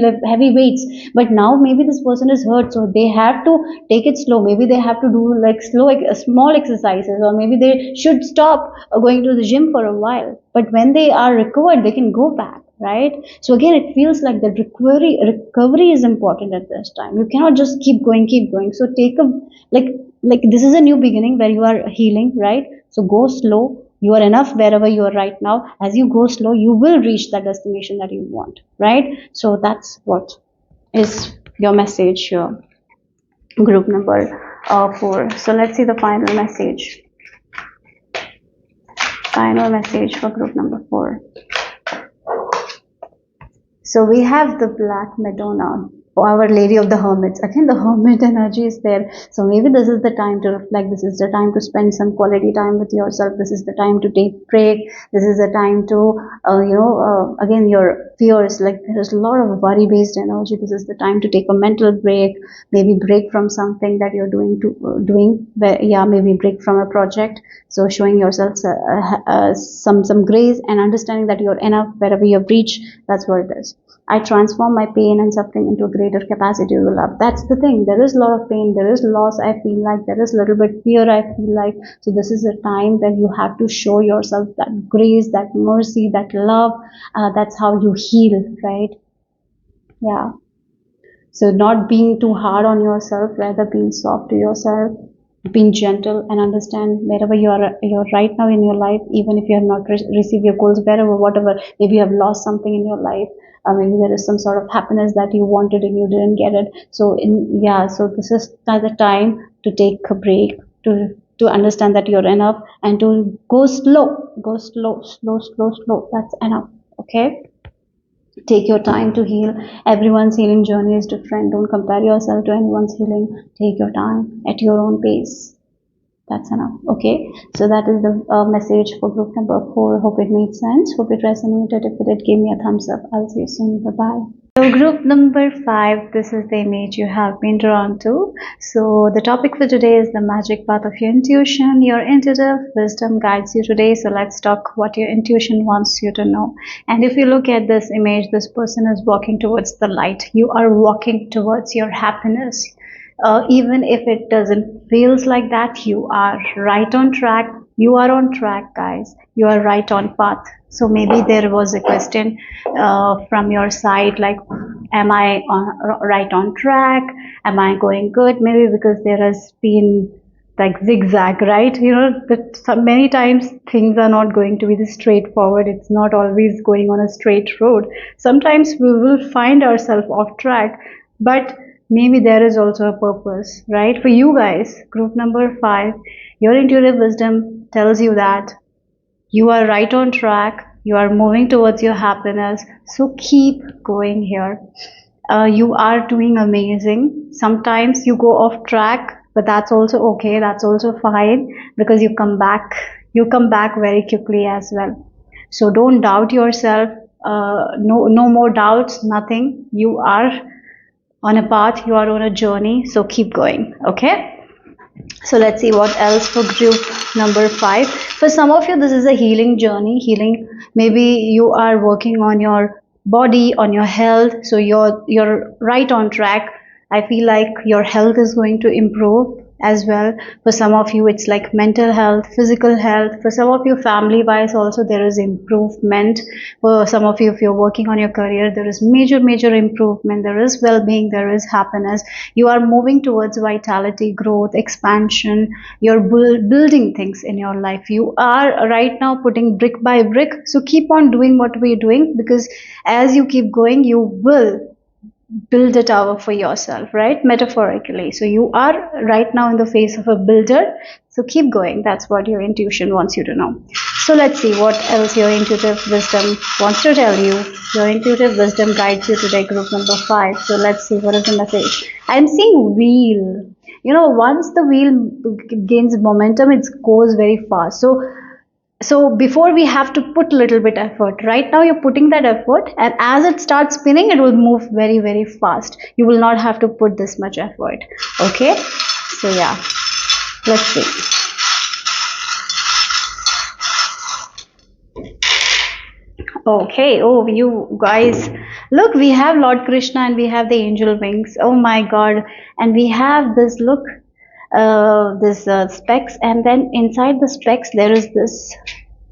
weights, but now maybe this person is hurt, so they have to take it slow. Maybe they have to do like slow small exercises, or maybe they should stop going to the gym for a while, but when they are recovered, they can go back, right? So again, it feels like the recovery is important at this time. You cannot just keep going. So take a, like this is a new beginning where you are healing, right? So go slow. You are enough wherever you are right now. As you go slow, you will reach that destination that you want, right? So that's what is your message here, group number 4. So let's see the final message for group number 4. So we have the Black Madonna, Our Lady of the Hermits. Again, the hermit energy is there. So maybe this is the time to reflect. This is the time to spend some quality time with yourself. This is the time to take break. This is the time to, again, your fears. Like there's a lot of worry-based energy. This is the time to take a mental break. Maybe break from something that you're doing. Maybe break from a project. So showing yourself some grace and understanding that you're enough wherever you've reached. That's what it is. I transform my pain and suffering into a greater capacity to love. That's the thing. There is a lot of pain. There is loss. I feel like there is a little bit fear. I feel like, so this is a time that you have to show yourself that grace, that mercy, that love. That's how you heal, right? Yeah. So not being too hard on yourself, rather being soft to yourself, being gentle, and understand wherever you're right now in your life, even if you have not received your goals, wherever, whatever, maybe you have lost something in your life, maybe there is some sort of happiness that you wanted and you didn't get it. So in yeah, so this is the time to take a break, to understand that you're enough, and to go slow, slow, slow, slow. That's enough. Okay, take your time to heal. Everyone's healing journey is different. Don't compare yourself to anyone's healing. Take your time at your own pace. That's enough. Okay, so that is the message for group number 4. Hope it made sense. Hope it resonated. If it did, give me a thumbs up. I'll see you soon. Bye bye. So group number 5, this is the image you have been drawn to. So the topic for today is the magic path of your intuition. Your intuitive wisdom guides you today. So let's talk what your intuition wants you to know. And if you look at this image, this person is walking towards the light. You are walking towards your happiness. Even if it doesn't feels like that, you are right on track. You are on track, guys. You are right on path. So maybe there was a question from your side, like, am I right on track? Am I going good? Maybe because there has been like zigzag, right? You know that many times things are not going to be this straightforward. It's not always going on a straight road. Sometimes we will find ourselves off track, but maybe there is also a purpose, right? For you guys, group number 5, your intuitive wisdom tells you that you are right on track, you are moving towards your happiness, so keep going here. You are doing amazing. Sometimes you go off track, but that's also okay, that's also fine, because you come back very quickly as well. So don't doubt yourself. No more doubts, nothing. You are on a path, you are on a journey, so keep going. Okay, so let's see what else for group number 5. For some of you, this is a healing journey. Healing, maybe you are working on your body, on your health, so you're right on track. I feel like your health is going to improve as well. For some of you, it's like mental health, physical health. For some of you, family wise also, there is improvement. For some of you, if you're working on your career, there is major improvement. There is well-being, there is happiness. You are moving towards vitality, growth, expansion. You're building things in your life. You are right now putting brick by brick, so keep on doing what we're doing, because as you keep going, you will build a tower for yourself, right? Metaphorically. So you are right now in the phase of a builder. So keep going. That's what your intuition wants you to know. So let's see what else your intuitive wisdom wants to tell you. Your intuitive wisdom guides you today, group number 5. So let's see what is the message. I'm seeing wheel. You know, once the wheel gains momentum, it goes very fast. So before we have to put little bit effort. Right now you're putting that effort, and as it starts spinning, it will move very fast. You will not have to put this much effort. Okay, so yeah, let's see. Okay, oh, you guys, look, we have Lord Krishna and we have the angel wings. Oh my god. And we have this, look, this specs, and then inside the specs there is this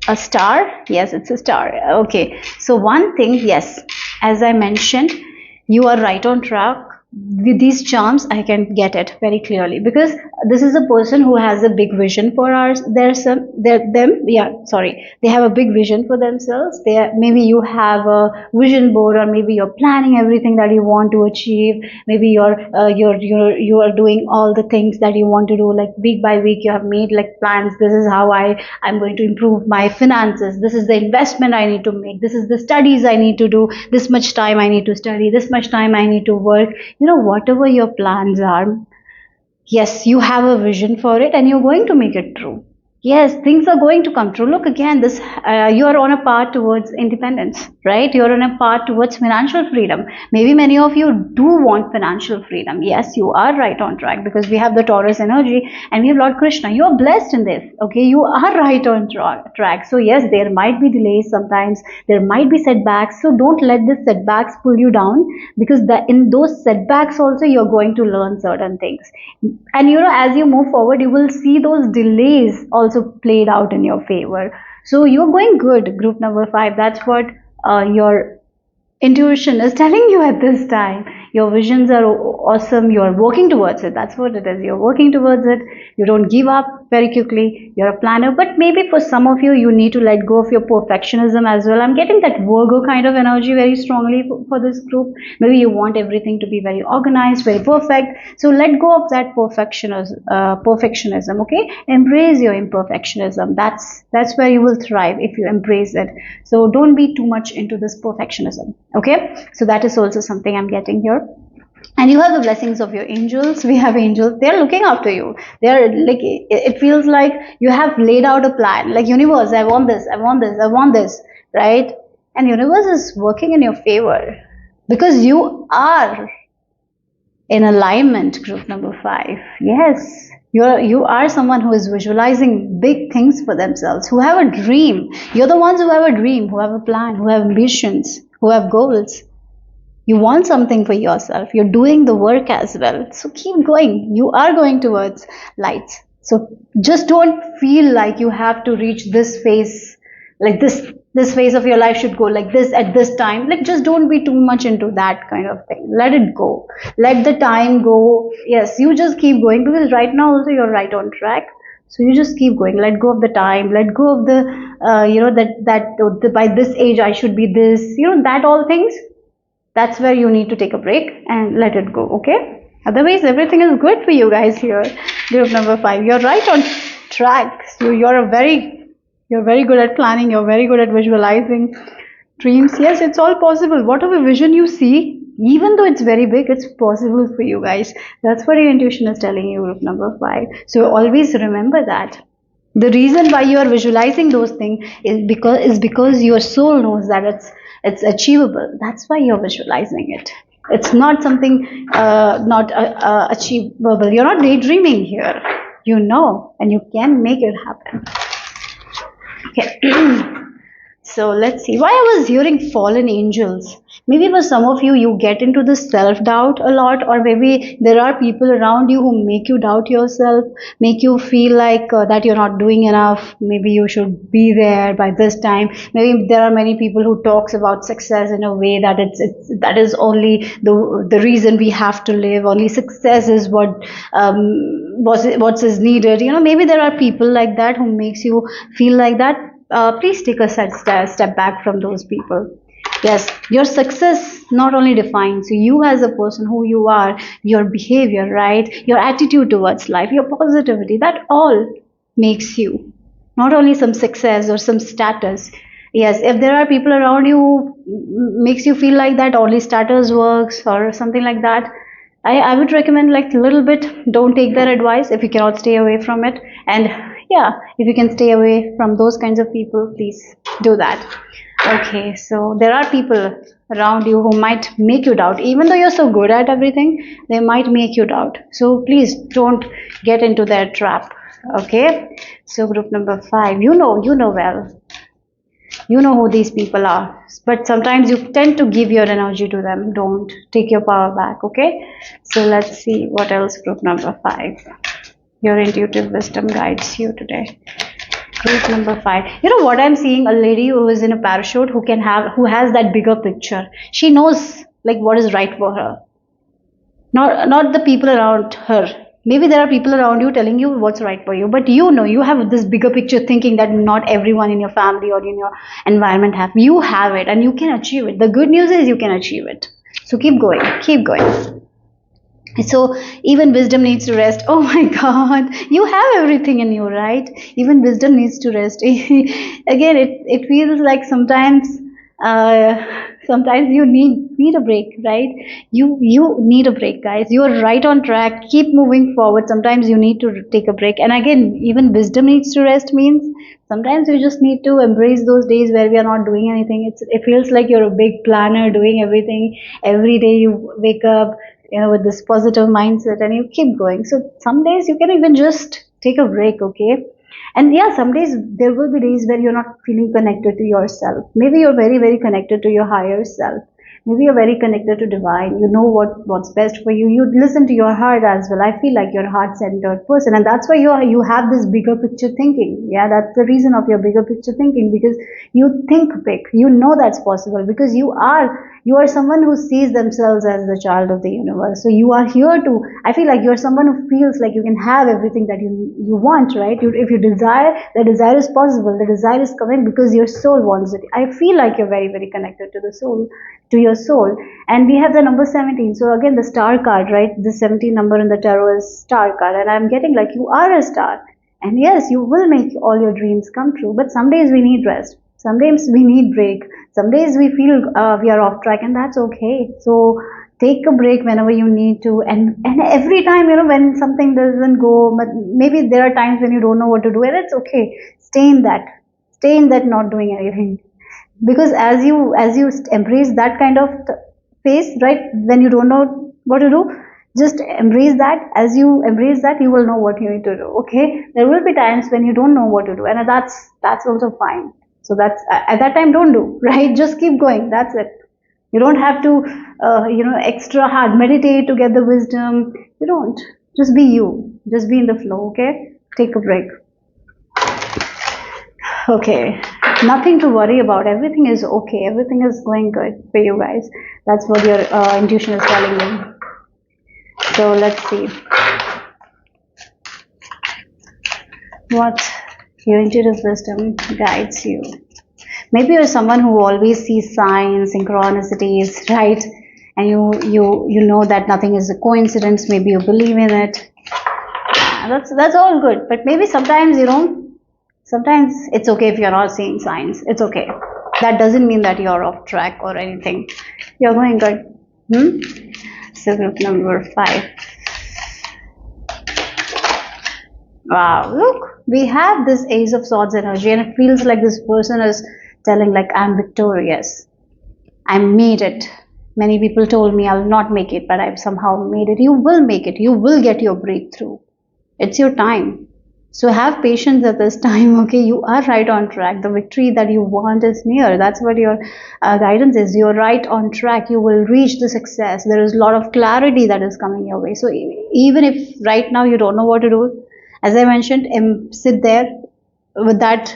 a star. Yes, it's a star. Okay, so one thing, yes, as I mentioned, you are right on track with these charms. I can get it very clearly, because this is a person who has a big vision for ours. There's some them, yeah, sorry, they have a big vision for themselves. Maybe you have a vision board, or maybe you're planning everything that you want to achieve. Maybe you are doing all the things that you want to do, like week by week you have made like plans. This is how I'm going to improve my finances. This is the investment I need to make. This is the studies I need to do. This much time I need to study. This much time I need to work. You know, whatever your plans are, yes, you have a vision for it and you're going to make it true. Yes, things are going to come true. Look again, this you are on a path towards independence, right? You're on a path towards financial freedom. Maybe many of you do want financial freedom. Yes, you are right on track, because we have the Taurus energy and we have Lord Krishna. You are blessed in this. Okay, you are right on track. So yes, there might be delays sometimes. There might be setbacks. So don't let the setbacks pull you down, because in those setbacks also you're going to learn certain things. And you know, as you move forward, you will see those delays also played out in your favor. So you're going good, group number 5. That's what your intuition is telling you at this time. Your visions are awesome. You're working towards it. That's what it is. You're working towards it. You don't give up very quickly. You're a planner. But maybe for some of you, you need to let go of your perfectionism as well. I'm getting that Virgo kind of energy very strongly for this group. Maybe you want everything to be very organized, very perfect. So let go of that perfectionism. Okay, embrace your imperfectionism. That's where you will thrive if you embrace it. So don't be too much into this perfectionism. Okay, so that is also something I'm getting here. And you have the blessings of your angels. We have angels, they're looking after you. They're like, it feels like you have laid out a plan, like, universe, I want this, I want this, I want this, right? And universe is working in your favor because you are in alignment. Group number 5, yes, you are someone who is visualizing big things for themselves, who have a dream. You're the ones who have a dream, who have a plan, who have ambitions, who have goals. You want something for yourself. You're doing the work as well. So keep going. You are going towards lights. So just don't feel like you have to reach this phase, like this phase of your life should go like this at this time. Like, just don't be too much into that kind of thing. Let it go. Let the time go. Yes, you just keep going, because right now also you're right on track. So you just keep going. Let go of the time. Let go of the by this age I should be this. That all things, that's where you need to take a break and let it go. Okay, otherwise everything is good for you guys here. Group number 5, you're right on track. So you're very good at planning. You're very good at visualizing dreams. Yes, it's all possible. Whatever vision you see, even though it's very big, it's possible for you guys. That's what your intuition is telling you. Group number 5, so always remember that the reason why you are visualizing those things is because your soul knows that it's achievable. That's why you're visualizing it. It's not something not achievable. You're not daydreaming here. And you can make it happen. Okay. So let's see. Why I was hearing fallen angels. Maybe for some of you, you get into this self-doubt a lot, or maybe there are people around you who make you doubt yourself, make you feel like that you're not doing enough. Maybe you should be there by this time. Maybe there are many people who talks about success in a way that that is only the reason we have to live. Only success is what is needed. Maybe there are people like that who makes you feel like that. Please take a step back from those people. Yes, your success not only defines you as a person, who you are, your behavior, right? Your attitude towards life, your positivity, that all makes you. Not only some success or some status. Yes, if there are people around you who makes you feel like that only status works or something like that, I would recommend, like, a little bit, don't take their advice if you cannot stay away from it. And yeah, if you can stay away from those kinds of people, please do that. Okay, so there are people around you who might make you doubt. Even though you're so good at everything, they might make you doubt. So please don't get into their trap. Okay, so group number 5, you know well. You know who these people are, but sometimes you tend to give your energy to them. Don't take your power back. Okay, so let's see what else. Group number 5, your intuitive wisdom guides you today. Group number 5, what I'm seeing, a lady who is in a parachute, who has that bigger picture. She knows, like, what is right for her, not the people around her. Maybe there are people around you telling you what's right for you, but you have this bigger picture thinking that not everyone in your family or in your environment have. You have it, and you can achieve it. The good news is you can achieve it. So keep going, keep going. So even wisdom needs to rest. Oh my God, you have everything in you, right? Even wisdom needs to rest. Again, it feels like sometimes you need a break, right? You need a break, guys. You are right on track. Keep moving forward. Sometimes you need to take a break. And again, even wisdom needs to rest means sometimes you just need to embrace those days where we are not doing anything. It feels like you're a big planner doing everything. Every day you wake up, with this positive mindset, and you keep going. So some days you can even just take a break. Okay, and yeah, some days there will be days where you're not feeling connected to yourself. Maybe you're very, very connected to your higher self. Maybe you're very connected to divine. You know what's best for you. You listen to your heart as well. I feel like you're a heart-centered person, and that's why you have this bigger picture thinking. Yeah, that's the reason of your bigger picture thinking, because you think big. You know that's possible because you are You are someone who sees themselves as the child of the universe. So you are here to, I feel like you're someone who feels like you can have everything that you want, right? If you desire, the desire is possible. The desire is coming because your soul wants it. I feel like you're very, very connected to the soul, to your soul. And we have the number 17. So again, the star card, right? The 17 number in the tarot is star card. And I'm getting like you are a star. And yes, you will make all your dreams come true. But some days we need rest. Some days we need break. Some days we feel we are off track, and that's okay. So take a break whenever you need to, and every time, when something doesn't go, but maybe there are times when you don't know what to do, and it's okay. Stay in that not doing anything, because as you embrace that kind of phase, right, when you don't know what to do, just embrace that. As you embrace that, you will know what you need to do. Okay, there will be times when you don't know what to do, and that's also fine. So that's at that time, don't do, right, just keep going. That's it. You don't have to extra hard meditate to get the wisdom. You don't. Just be you. Just be in the flow. Okay, take a break. Okay, nothing to worry about. Everything is okay. Everything is going good for you guys. That's what your intuition is telling you. So let's see what your intuitive wisdom guides you. Maybe you're someone who always sees signs, synchronicities, right? And you know that nothing is a coincidence. Maybe you believe in it. That's all good. But maybe sometimes sometimes it's okay if you're not seeing signs. It's okay. That doesn't mean that you're off track or anything. You're going good. So group number 5. Wow, look, we have this Ace of Swords energy, and it feels like this person is telling like, I'm victorious. I made it. Many people told me I'll not make it, but I've somehow made it. You will make it. You will get your breakthrough. It's your time. So have patience at this time, okay? You are right on track. The victory that you want is near. That's what your guidance is. You're right on track. You will reach the success. There is a lot of clarity that is coming your way. So even if right now you don't know what to do, as I mentioned, sit there with that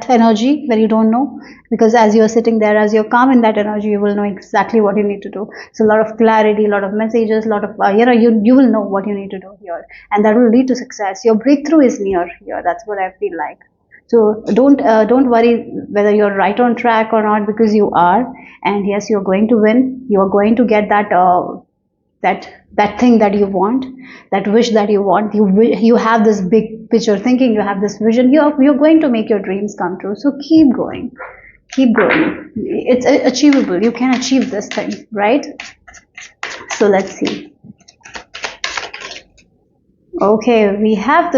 energy where you don't know, because as you're sitting there, as you're calm in that energy, you will know exactly what you need to do. So a lot of clarity, a lot of messages, a lot of you will know what you need to do here, and that will lead to success. Your breakthrough is near here. That's what I feel like. So don't worry whether you're right on track or not, because you are. And yes, you're going to win. You are going to get that thing that you want, that wish that you want. You have this big picture thinking, you have this vision, you're going to make your dreams come true. So keep going. It's achievable. You can achieve this thing, right? So let's see. Okay, we have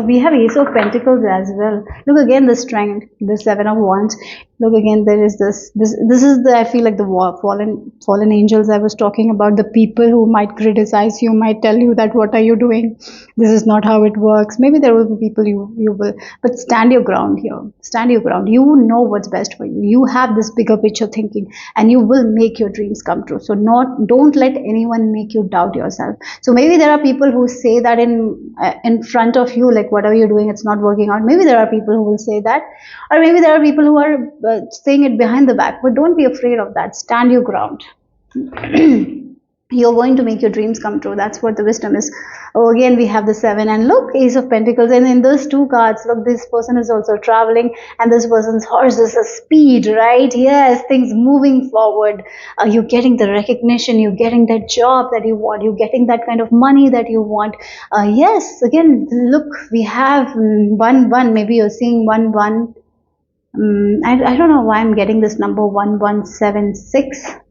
we have Ace of Pentacles as well. Look again, the Strength, the 7 of Wands. Look again, there is this is the, I feel like the fallen angels I was talking about. The people who might criticize you, might tell you that what are you doing? This is not how it works. Maybe there will be people you will, but stand your ground here. Stand your ground. You know what's best for you. You have this bigger picture thinking, and you will make your dreams come true. So don't let anyone make you doubt yourself. So maybe there are people who say that in front of you, like whatever you're doing, it's not working out. Maybe there are people who will say that, or maybe there are people who are saying it behind the back. But don't be afraid of that. Stand your ground. You're going to make your dreams come true. That's what the wisdom is. Oh, again, we have the 7, and look, Ace of Pentacles. And in those 2 cards, look, this person is also traveling, and this person's horse is a speed, right? Yes, things moving forward. You're getting the recognition. You're getting that job that you want. You're getting that kind of money that you want. Yes, again, look, we have 1-1. Maybe you're seeing 1-1. I don't know why I'm getting this number 1176.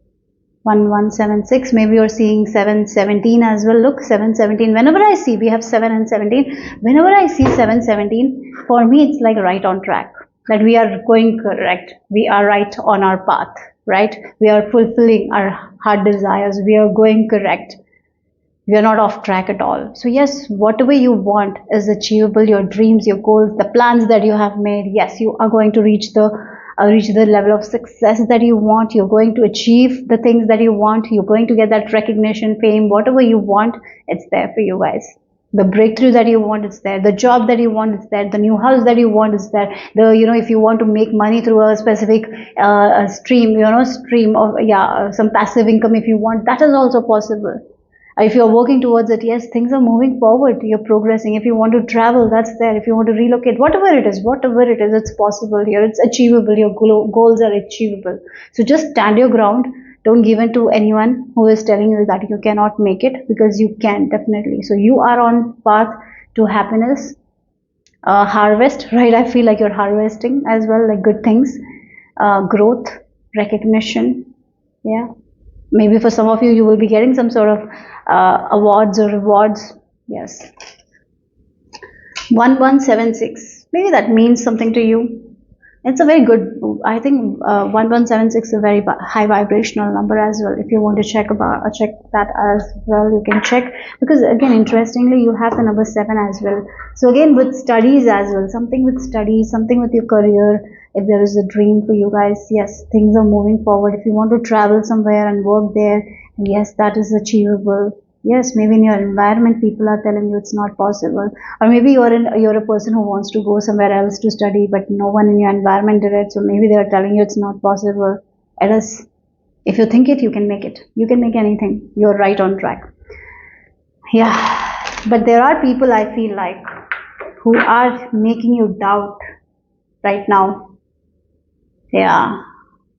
1176. Maybe you're seeing 717 as well. Look, 717. Whenever I see, we have 7 and 17. Whenever I see 717, for me it's like right on track. That we are going correct. We are right on our path, right? We are fulfilling our heart desires. We are going correct. We are not off track at all. So yes, whatever you want is achievable. Your dreams, your goals, the plans that you have made, yes, you are going to reach the level of success that you want. You're going to achieve the things that you want. You're going to get that recognition, fame, whatever you want, it's there for you guys. The breakthrough that you want is there, the job that you want is there, the new house that you want is there, the if you want to make money through a specific stream, stream of, yeah, some passive income, if you want, that is also possible. If you're working towards it, yes, things are moving forward, you're progressing. If you want to travel, that's there. If you want to relocate, whatever it is, it's possible here, it's achievable, your goals are achievable. So just stand your ground. Don't give in to anyone who is telling you that you cannot make it, because you can definitely. So you are on path to happiness, harvest, right? I feel like you're harvesting as well, like good things, growth, recognition. Yeah, maybe for some of you, you will be getting some sort of awards or rewards. Yes. 1176. Maybe that means something to you. It's a very good, I think 1176 is a very high vibrational number as well. If you want to check that as well, you can check, because again, interestingly, you have the number 7 as well. So again, with studies as well, something with studies, something with your career, if there is a dream for you guys, yes, things are moving forward. If you want to travel somewhere and work there, yes, that is achievable. Yes, maybe in your environment, people are telling you it's not possible, or maybe you're a person who wants to go somewhere else to study, but no one in your environment did it, so maybe they are telling you it's not possible. It is. If you think it, you can make it. You can make anything. You're right on track. Yeah, but there are people, I feel like, who are making you doubt right now. Yeah,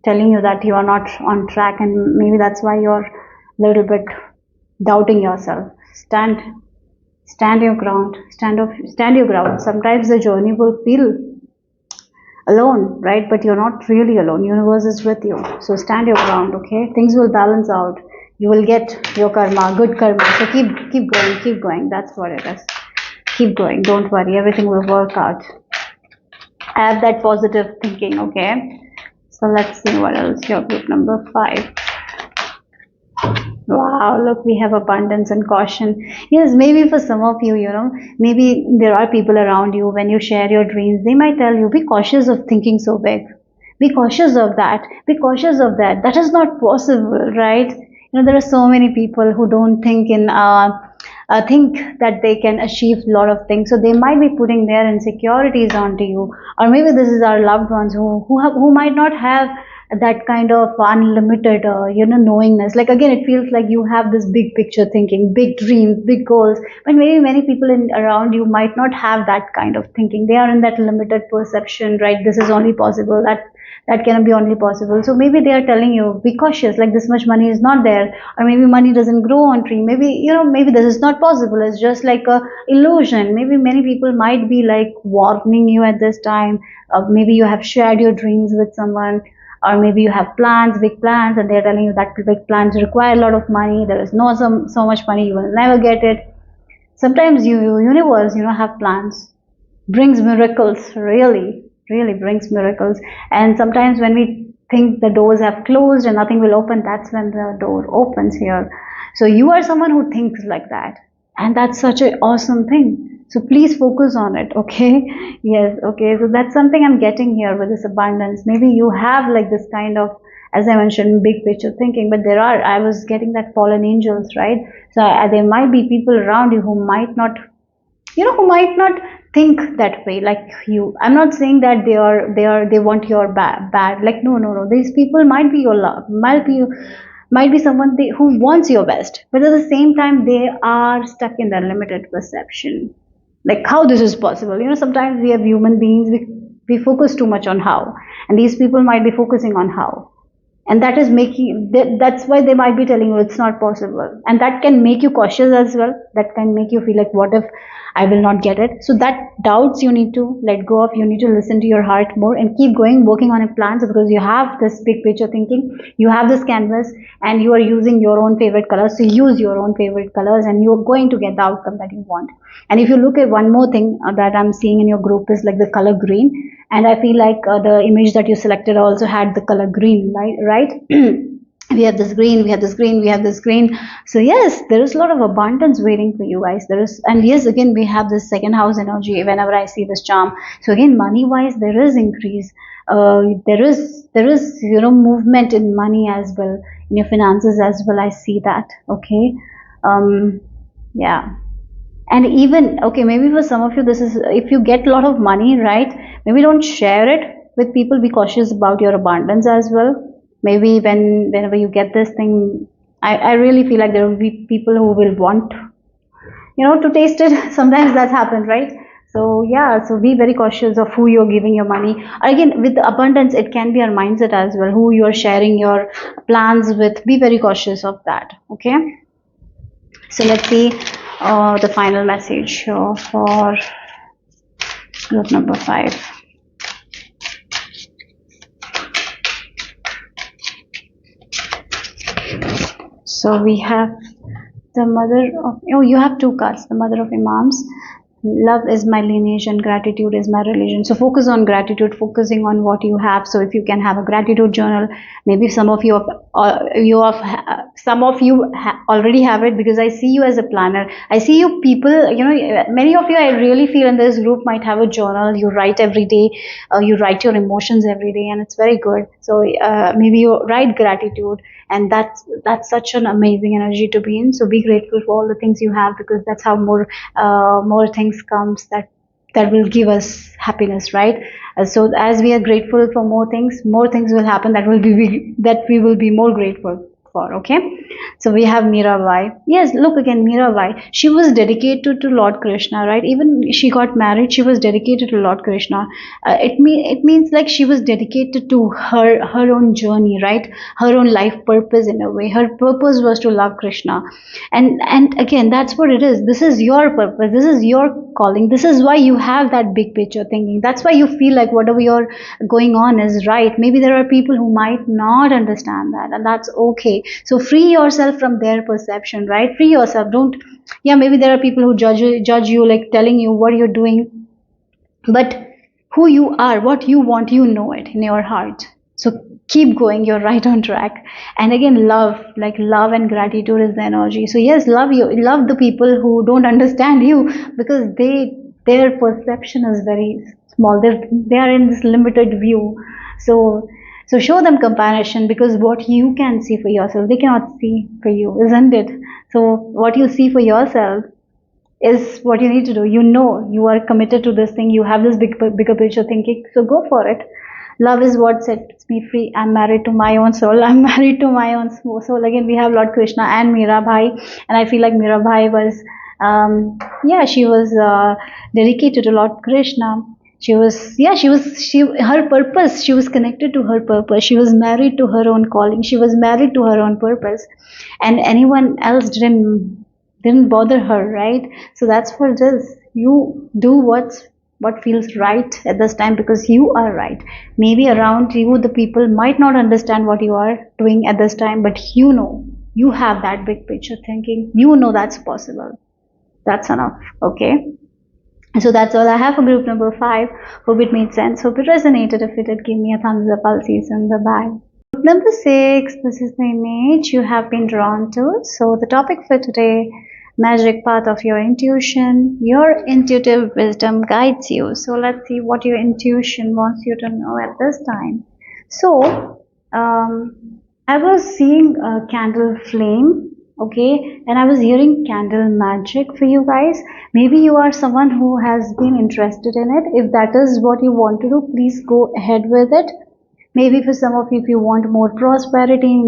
telling you that you are not on track, and maybe that's why you're a little bit doubting yourself. Stand your ground. Stand your ground. Sometimes the journey will feel alone, right? But you're not really alone. Universe is with you. So stand your ground, okay? Things will balance out. You will get your karma, good karma. So keep going. That's what it is. Keep going. Don't worry. Everything will work out. Have that positive thinking, okay? So let's see what else. Your group number 5. Wow, look, we have abundance and caution. Yes, maybe for some of you, maybe there are people around you, when you share your dreams, they might tell you, be cautious of thinking so big. Be cautious of that. Be cautious of that. That is not possible, right? There are so many people who don't think that they can achieve a lot of things. So they might be putting their insecurities onto you, or maybe this is our loved ones who might not have that kind of unlimited knowingness. Like, again, it feels like you have this big picture thinking, big dreams, big goals, but maybe many people around you might not have that kind of thinking. They are in that limited perception, right? This is only possible, that cannot be only possible. So maybe they are telling you, be cautious, like this much money is not there, or maybe money doesn't grow on tree, maybe this is not possible, it's just like a illusion. Maybe many people might be like warning you at this time. Maybe you have shared your dreams with someone, or maybe you have plans, big plans, and they're telling you that big plans require a lot of money. There is no so much money, you will never get it. Sometimes universe, have plans, brings miracles, really brings miracles. And sometimes when we think the doors have closed and nothing will open, that's when the door opens here. So you are someone who thinks like that, and that's such an awesome thing. So please focus on it, okay? Yes, okay. So that's something I'm getting here with this abundance. Maybe you have like this kind of, as I mentioned, big picture thinking, but I was getting that fallen angels, right? So there might be people around you who might not, who might not think that way like you. I'm not saying that they want your bad. Like, no. These people might be your love, might be someone who wants your best, but at the same time, they are stuck in their limited perception. Like, how this is possible. Sometimes we have human beings, we focus too much on how, and these people might be focusing on how, and that is that's why they might be telling you it's not possible, and that can make you cautious as well. That can make you feel like, what if I will not get it? So that doubts you need to let go of. You need to listen to your heart more and keep going, working on a plan. So because you have this big picture thinking, you have this canvas, and you are using your own favorite colors. So use your own favorite colors, and you are going to get the outcome that you want. And if you look at one more thing that I'm seeing in your group is like the color green, and I feel like the image that you selected also had the color green, right? We have this green, we have this green, we have this green. So yes, there is a lot of abundance waiting for you guys. And yes, again, we have this second house energy whenever I see this charm. So again, money wise, there is increase. There is movement in money as well, in your finances as well. I see that. Okay. Yeah. And even, okay, maybe for some of you, this is if you get a lot of money, right? Maybe don't share it with people. Be cautious about your abundance as well. Maybe whenever you get this thing, I really feel like there will be people who will want, to taste it. Sometimes that's happened, right? So yeah, so be very cautious of who you're giving your money. Again, with the abundance, it can be our mindset as well, who you're sharing your plans with. Be very cautious of that. Okay, so let's see the final message for group number 5. So we have the mother of, oh, you have 2 cards, the mother of imams. Love is my lineage and gratitude is my religion. So focus on gratitude, focusing on what you have. So if you can have a gratitude journal, maybe some of you some of you already have it, because I see you as a planner. I see you people, many of you, I really feel in this group might have a journal. You write every day, you write your emotions every day, and it's very good. So maybe you write gratitude, and that's such an amazing energy to be in. So be grateful for all the things you have, because that's how more things comes that will give us happiness, right? So as we are grateful for more things will happen that we will be more grateful for. Okay, so we have Mirabai. Yes, look again, Mirabai. She was dedicated to Lord Krishna, right? Even she got married, she was dedicated to Lord Krishna. It means like she was dedicated to her own journey, right? Her own life purpose in a way. Her purpose was to love Krishna, and again, that's what it is. This is your purpose. This is your calling. This is why you have that big picture thinking. That's why you feel like whatever you're going on is right. Maybe there are people who might not understand that, and that's okay. So free yourself from their perception, right? Free yourself. Don't, yeah, maybe there are people who judge you, like telling you what you're doing, but who you are, what you want, you know it in your heart. So keep going, you're right on track. And again, love, like love and gratitude is the energy. So yes, love the people who don't understand you, because their perception is very small. They are in this limited view. So show them compassion, because what you can see for yourself, they cannot see for you, isn't it? So what you see for yourself is what you need to do. You are committed to this thing. You have this bigger picture thinking. So go for it. Love is what sets me free. I'm married to my own soul. I'm married to my own soul. Again, we have Lord Krishna and Mirabai, and I feel like Mirabai was, she was dedicated to Lord Krishna. Her purpose. She was connected to her purpose. She was married to her own calling. She was married to her own purpose, and anyone else didn't bother her, right? So that's for this. You do what feels right at this time, because you are right. Maybe around you the people might not understand what you are doing at this time, but you have that big picture thinking. That's possible. That's enough. Okay. So that's all I have for group number 5. Hope it made sense. Hope it resonated. If it did, give me a thumbs up. I'll see you soon. Bye bye. Group number 6, this is the image you have been drawn to. So the topic for today, magic path of your intuition. Your intuitive wisdom guides you. So let's see what your intuition wants you to know at this time. So I was seeing a candle flame, okay, and I was hearing candle magic for you guys. Maybe you are someone who has been interested in it. If that is what you want to do, please go ahead with it. Maybe for some of you, if you want more prosperity in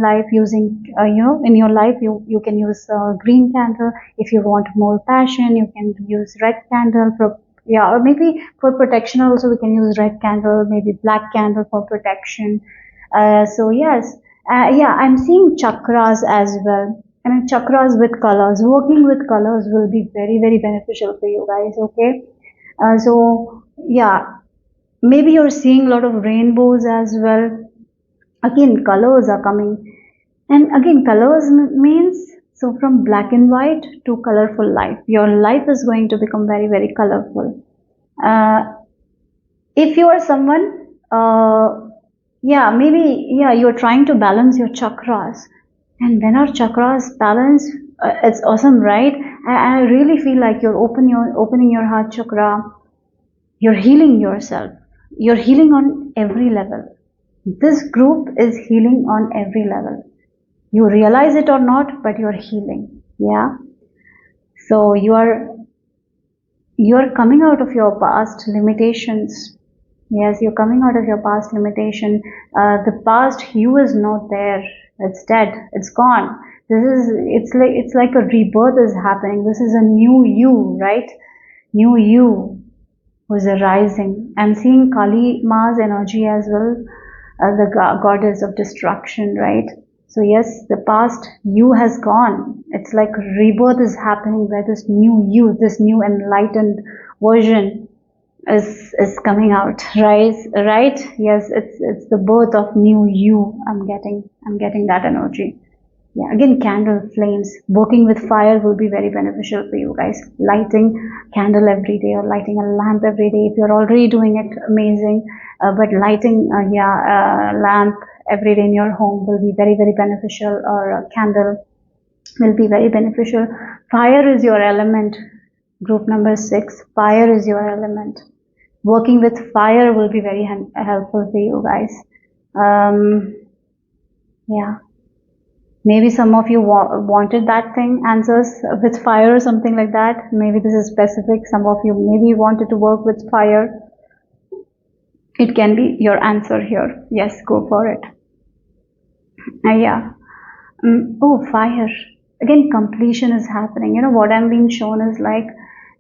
life, using, in your life, you can use green candle. If you want more passion, you can use red candle for, yeah, or maybe for protection also, we can use red candle, maybe black candle for protection. So yes, I'm seeing chakras as well. I mean, chakras with colors. Working with colors will be very, very beneficial for you guys, okay? So yeah, maybe you're seeing a lot of rainbows as well. Again, colors are coming. And again, colors means, so from black and white to colorful life. Your life is going to become very, very colorful. If you are someone, you're trying to balance your chakras. And when our chakras balance, it's awesome, right? I really feel like you're opening your heart chakra. You're healing yourself. You're healing on every level. This group is healing on every level. You realize it or not, but you're healing. Yeah. So you're coming out of your past limitations. Yes, you're coming out of your past limitation. The past you is not there. It's dead. It's gone. It's like a rebirth is happening. This is a new you, right? New you who's arising. I'm seeing Kali Ma's energy as well, the goddess of destruction, right? So yes, the past you has gone. It's like rebirth is happening where this new you, this new enlightened version is coming out, right? Right? Yes, it's the birth of new you. I'm getting that energy. Yeah, again, candle flames. Working with fire will be very beneficial for you guys. Lighting candle every day or lighting a lamp every day. If you're already doing it, amazing. But lighting, lamp every day in your home will be very, very beneficial. Or a candle will be very beneficial. Fire is your element. Group number 6. Fire is your element. Working with fire will be very helpful for you guys. Yeah. Maybe some of you wanted that thing, answers with fire or something like that. Maybe this is specific. Some of you maybe wanted to work with fire. It can be your answer here. Yes, go for it. Yeah. Oh, fire. Again, completion is happening. You know, what I'm being shown is like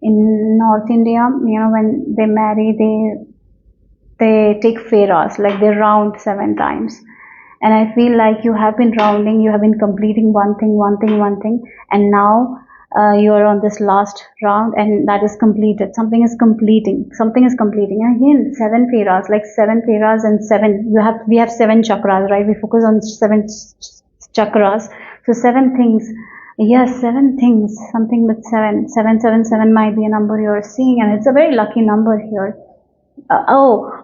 in North India, when they marry, they take fairas, like they round 7 times. And I feel like you have been rounding, you have been completing one thing, and now you're on this last round, and that is completed. Something is completing. And again, 7 fairas, like 7 fairas and seven. We have 7 chakras, right? We focus on 7 chakras. So 7 things. Yes, 7 things. Something with 7. 777 might be a number you're seeing, and it's a very lucky number here.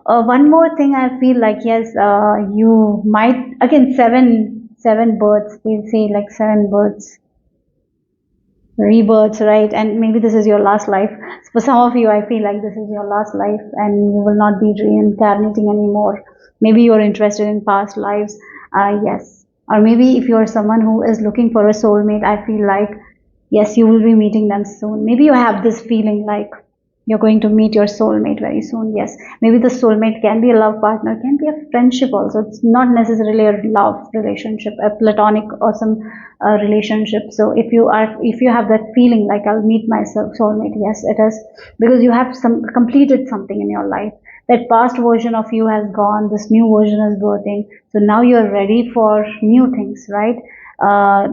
One more thing I feel like, yes, you might, again, seven births, they say like 7 births, rebirths, right? And maybe this is your last life. For some of you, I feel like this is your last life and you will not be reincarnating anymore. Maybe you're interested in past lives, yes. Or maybe if you're someone who is looking for a soulmate, I feel like, yes, you will be meeting them soon. Maybe you have this feeling like you're going to meet your soulmate very soon. Yes, maybe the soulmate can be a love partner, can be a friendship also. It's not necessarily a love relationship, a platonic or some relationship. So if you have that feeling like I'll meet my soulmate, yes, it is because you have completed something in your life. That past version of you has gone, this new version is birthing. So now you're ready for new things, right?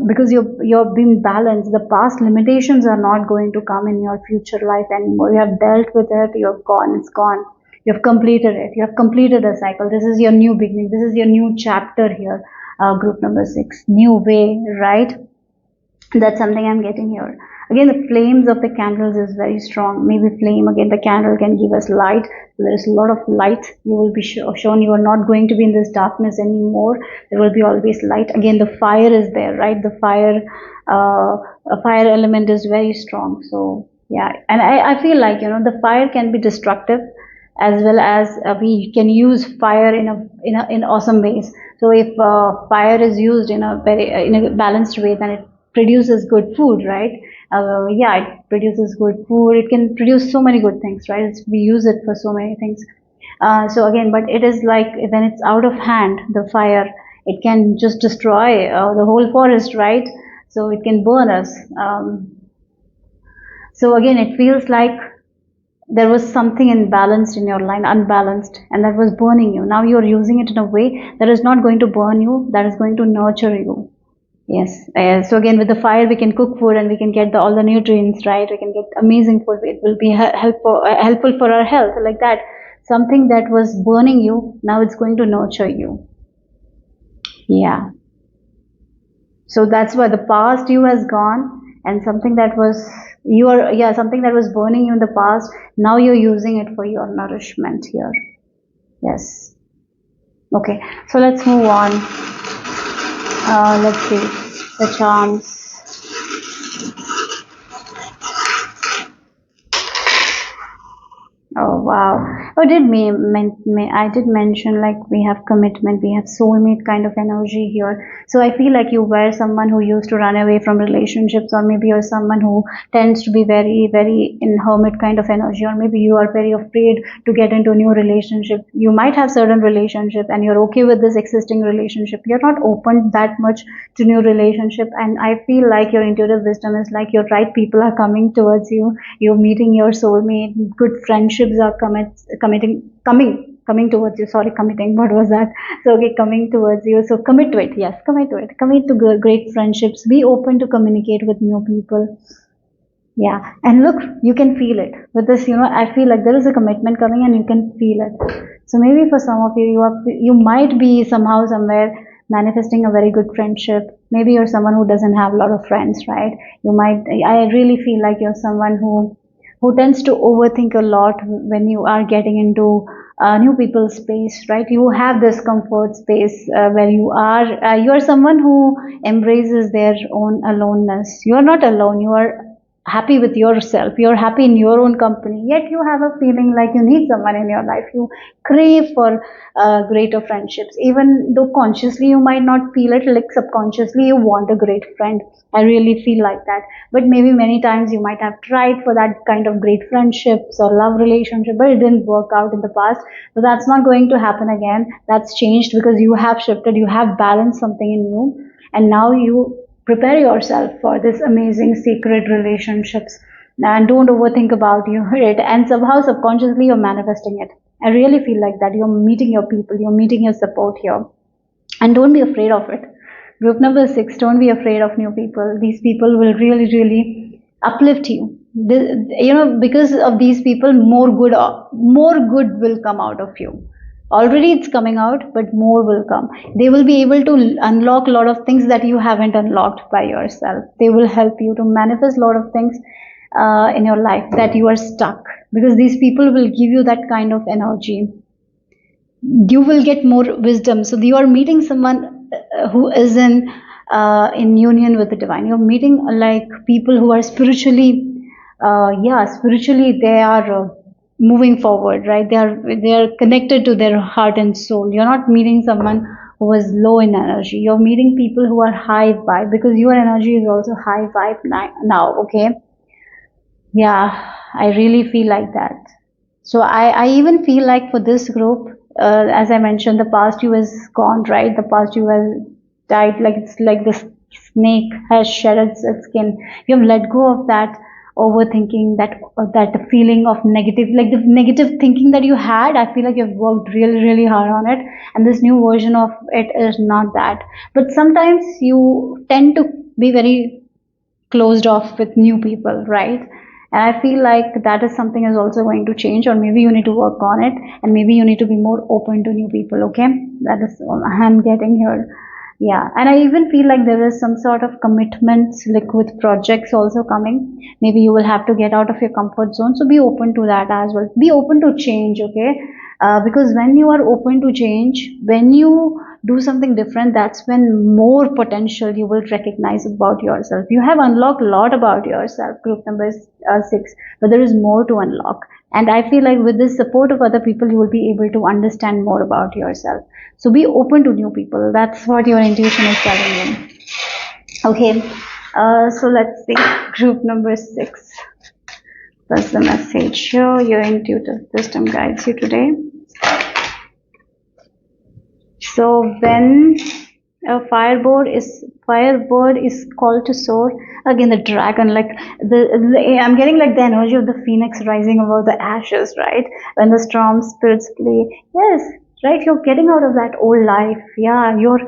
Because you're being balanced. The past limitations are not going to come in your future life anymore. You have dealt with it. You're gone. It's gone. You have completed it. You have completed the cycle. This is your new beginning. This is your new chapter here. Group number 6, new way, right? That's something I'm getting here. Again, the flames of the candles is very strong. Maybe flame, again, the candle can give us light. So there is a lot of light. You will be shown you are not going to be in this darkness anymore. There will be always light. Again, the fire is there, right? The fire, a fire element is very strong. So yeah, and I feel like, the fire can be destructive as well as we can use fire in awesome ways. So if fire is used in a balanced way, then it produces good food, right? Yeah, it produces good food. It can produce so many good things, right? We use it for so many things. So again, but it is like when it's out of hand, the fire, it can just destroy the whole forest, right? So it can burn us. So again, it feels like there was something imbalanced in your line, unbalanced, and that was burning you. Now you're using it in a way that is not going to burn you, that is going to nurture you. Yes. So again, with the fire, we can cook food and we can get all the nutrients, right? We can get amazing food. It will be helpful for our health, like that. Something that was burning you, now it's going to nurture you. Yeah. So that's why the past you has gone, and something that was something that was burning you in the past, now you're using it for your nourishment here. Yes. Okay. So let's move on. Let's see the charms. Oh wow, Oh, I did mention like we have commitment, we have soulmate kind of energy here. So I feel like you were someone who used to run away from relationships, or maybe you're someone who tends to be very, very in hermit kind of energy, or maybe you are very afraid to get into a new relationship. You might have certain relationship and you're okay with this existing relationship. You're not open that much to new relationship, and I feel like your intuitive wisdom is like your right people are coming towards you. You're meeting your soulmate. Good friendships are coming towards you. Sorry, committing. What was that? So okay, coming towards you. So commit to it. Yes, commit to it. Commit to great friendships. Be open to communicate with new people. Yeah, and look, you can feel it with this. I feel like there is a commitment coming, and you can feel it. So maybe for some of you, you might be somehow somewhere manifesting a very good friendship. Maybe you're someone who doesn't have a lot of friends, right? You might. I really feel like you're someone who tends to overthink a lot when you are getting into new people's space, right? You have this comfort space where you are. You are someone who embraces their own aloneness. You are not alone. You are happy with yourself, you're happy in your own company, yet you have a feeling like you need someone in your life. You crave for greater friendships, even though consciously you might not feel it, like subconsciously you want a great friend. I really feel like that, but maybe many times you might have tried for that kind of great friendships or love relationship, but it didn't work out in the past. So that's not going to happen again. That's changed because you have shifted, you have balanced something in you, and now you prepare yourself for this amazing secret relationships, and don't overthink about it, and somehow subconsciously you're manifesting it. I really feel like that you're meeting your people, you're meeting your support here, and don't be afraid of it. Group number 6, don't be afraid of new people. These people will really, really uplift you. Because of these people, more good will come out of you. Already it's coming out, but more will come. They will be able to unlock a lot of things that you haven't unlocked by yourself. They will help you to manifest a lot of things in your life that you are stuck, because these people will give you that kind of energy. You will get more wisdom. So you are meeting someone who is in union with the divine. You're meeting like people who are spiritually, yeah, spiritually they are moving forward, right? They are connected to their heart and soul. You're not meeting someone who is low in energy. You're meeting people who are high vibe, because your energy is also high vibe now. Okay, yeah, I really feel like that. So I even feel like for this group, as I mentioned, the past you is gone, right? The past you has died. Like it's like the snake has shed its skin. You have let go of that overthinking, that feeling of negative, like the negative thinking that you had. I feel like you've worked really, really hard on it, and this new version of it is not that. But sometimes you tend to be very closed off with new people, right? And I feel like that is something is also going to change, or maybe you need to work on it, and maybe you need to be more open to new people. Okay, that is all I'm getting here. Yeah, and I even feel like there is some sort of commitments, like with projects also coming. Maybe you will have to get out of your comfort zone, so be open to that as well. Be open to change, okay? Because when you are open to change, when you do something different, that's when more potential you will recognize about yourself. You have unlocked a lot about yourself, group number 6, but there is more to unlock. And I feel like with the support of other people, you will be able to understand more about yourself. So be open to new people. That's what your intuition is telling you. Okay, so let's see. Group number 6. That's the message here. Your intuitive wisdom guides you today. So when a firebird is called to soar, again the dragon, like I'm getting like the energy of the phoenix rising above the ashes, right? When the storm spirits play, yes, right. You're getting out of that old life. Yeah, you're.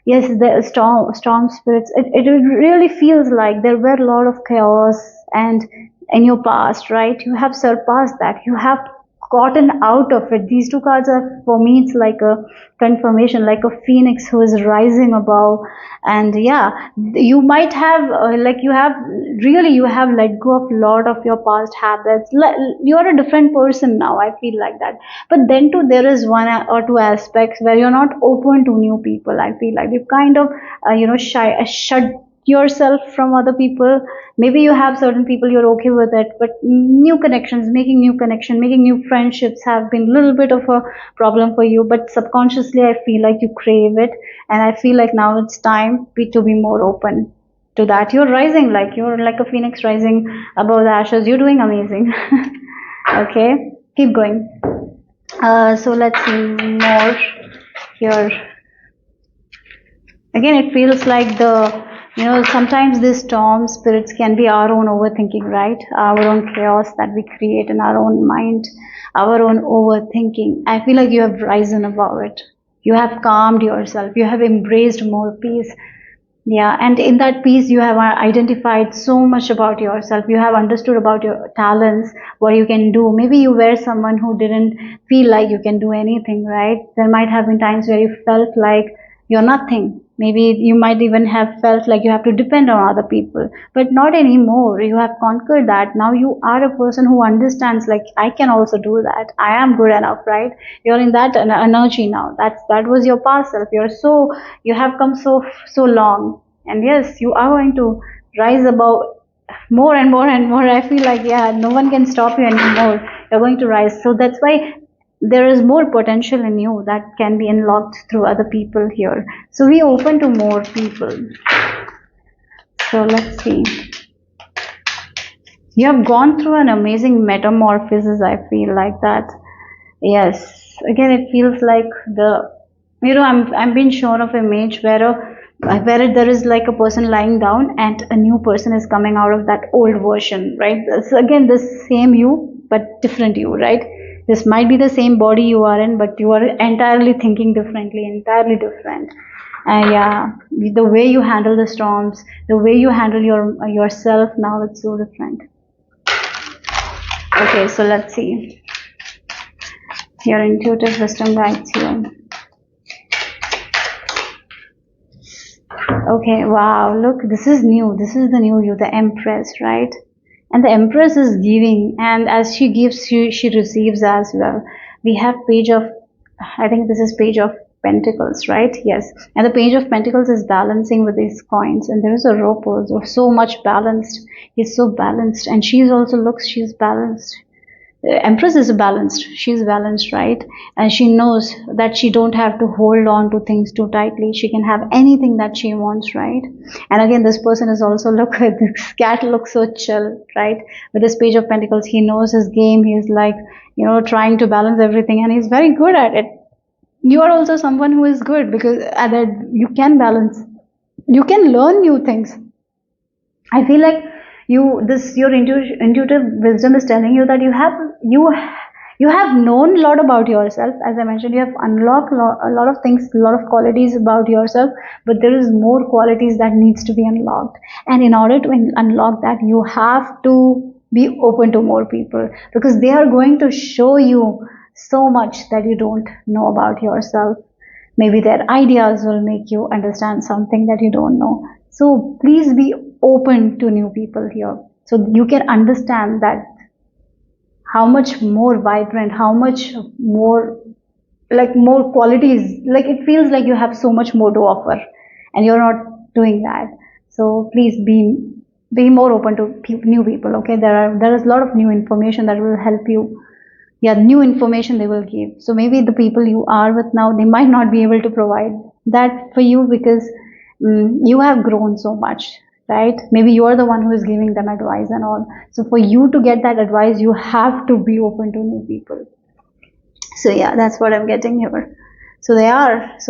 Yes, the storm spirits. It really feels like there were a lot of chaos and in your past, right? You have surpassed that. You have gotten out of it. These two cards are, for me, it's like a confirmation, like a phoenix who is rising above. And yeah, you might have like you have let go of a lot of your past habits. You are a different person now. I feel like that. But then too, there is one or two aspects where you're not open to new people. I feel like you kind of shut yourself from other people. Maybe you have certain people, you're okay with it, but new connections, making new connection, making new friendships have been a little bit of a problem for you, but subconsciously I feel like you crave it, and I feel like now it's time to be more open to that. You're rising, like you're like a phoenix rising above the ashes. You're doing amazing. Okay, keep going. So let's see more here. Again, it feels like sometimes these storm spirits can be our own overthinking, right? Our own chaos that we create in our own mind, our own overthinking. I feel like you have risen above it. You have calmed yourself. You have embraced more peace. Yeah, and in that piece, you have identified so much about yourself. You have understood about your talents, what you can do. Maybe you were someone who didn't feel like you can do anything, right? There might have been times where you felt like you're nothing. Maybe you might even have felt like you have to depend on other people, but not anymore. You have conquered that. Now you are a person who understands, like, I can also do that. I am good enough, right? You're in that energy now. That was your past self. You have come so long, and yes, you are going to rise above more and more and more. I feel like, yeah, no one can stop you anymore. You're going to rise. So that's why there is more potential in you that can be unlocked through other people here. So we open to more people. So let's see. You have gone through an amazing metamorphosis, I feel like that. Yes. Again, it feels like I'm being shown of image where there is like a person lying down and a new person is coming out of that old version, right? So again, the same you, but different you, right? This might be the same body you are in, but you are entirely thinking differently, entirely different. Yeah, the way you handle the storms, the way you handle yourself now, it's so different. Okay, so let's see. Your intuitive wisdom guides you. Okay, wow, look, this is new. This is the new you, the Empress, right? And the Empress is giving, and as she gives, she receives as well. We have I think this is Page of Pentacles, right? Yes. And the Page of Pentacles is balancing with these coins, and there is a rope also, so much balanced. He's so balanced, and she's balanced. Empress is balanced. She's balanced, right? And she knows that she don't have to hold on to things too tightly. She can have anything that she wants, right? And again, this person is also this cat looks so chill, right? With this Page of Pentacles, he knows his game. He's like, trying to balance everything, and he's very good at it. You are also someone who is good because you can balance. You can learn new things. I feel like your intuitive wisdom is telling you that you have known a lot about yourself. As I mentioned, you have unlocked a lot of things, a lot of qualities about yourself, but there is more qualities that needs to be unlocked. And in order to unlock that, you have to be open to more people, because they are going to show you so much that you don't know about yourself. Maybe their ideas will make you understand something that you don't know. So please be open to new people here, so you can understand that how much more vibrant, how much more, like, more qualities, like it feels like you have so much more to offer, and you're not doing that. So please be more open to new people. Okay, there is a lot of new information that will help you. Yeah, new information they will give. So maybe the people you are with now, they might not be able to provide that for you, because you have grown so much, right? Maybe you are the one who is giving them advice and all. So for you to get that advice, you have to be open to new people. So yeah, that's what I'm getting here. So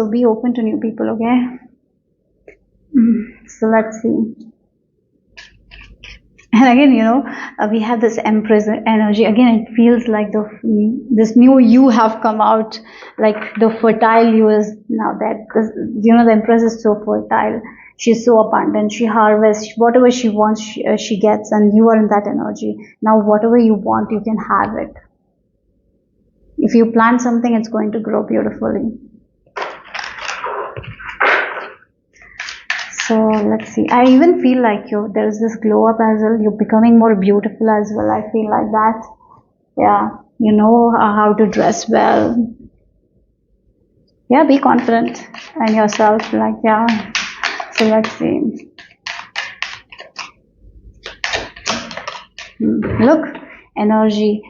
be open to new people. Okay. So let's see. And again, we have this Empress energy. Again, it feels like this new you have come out, like the fertile you is now that, the Empress is so fertile. She's so abundant. She harvests whatever she wants, she gets, and you are in that energy. Now, whatever you want, you can have it. If you plant something, it's going to grow beautifully. So let's see. I even feel like there's this glow up as well. You're becoming more beautiful as well. I feel like that. Yeah, you know how to dress well. Yeah, be confident in yourself. Like, yeah. So let's see. Look, energy.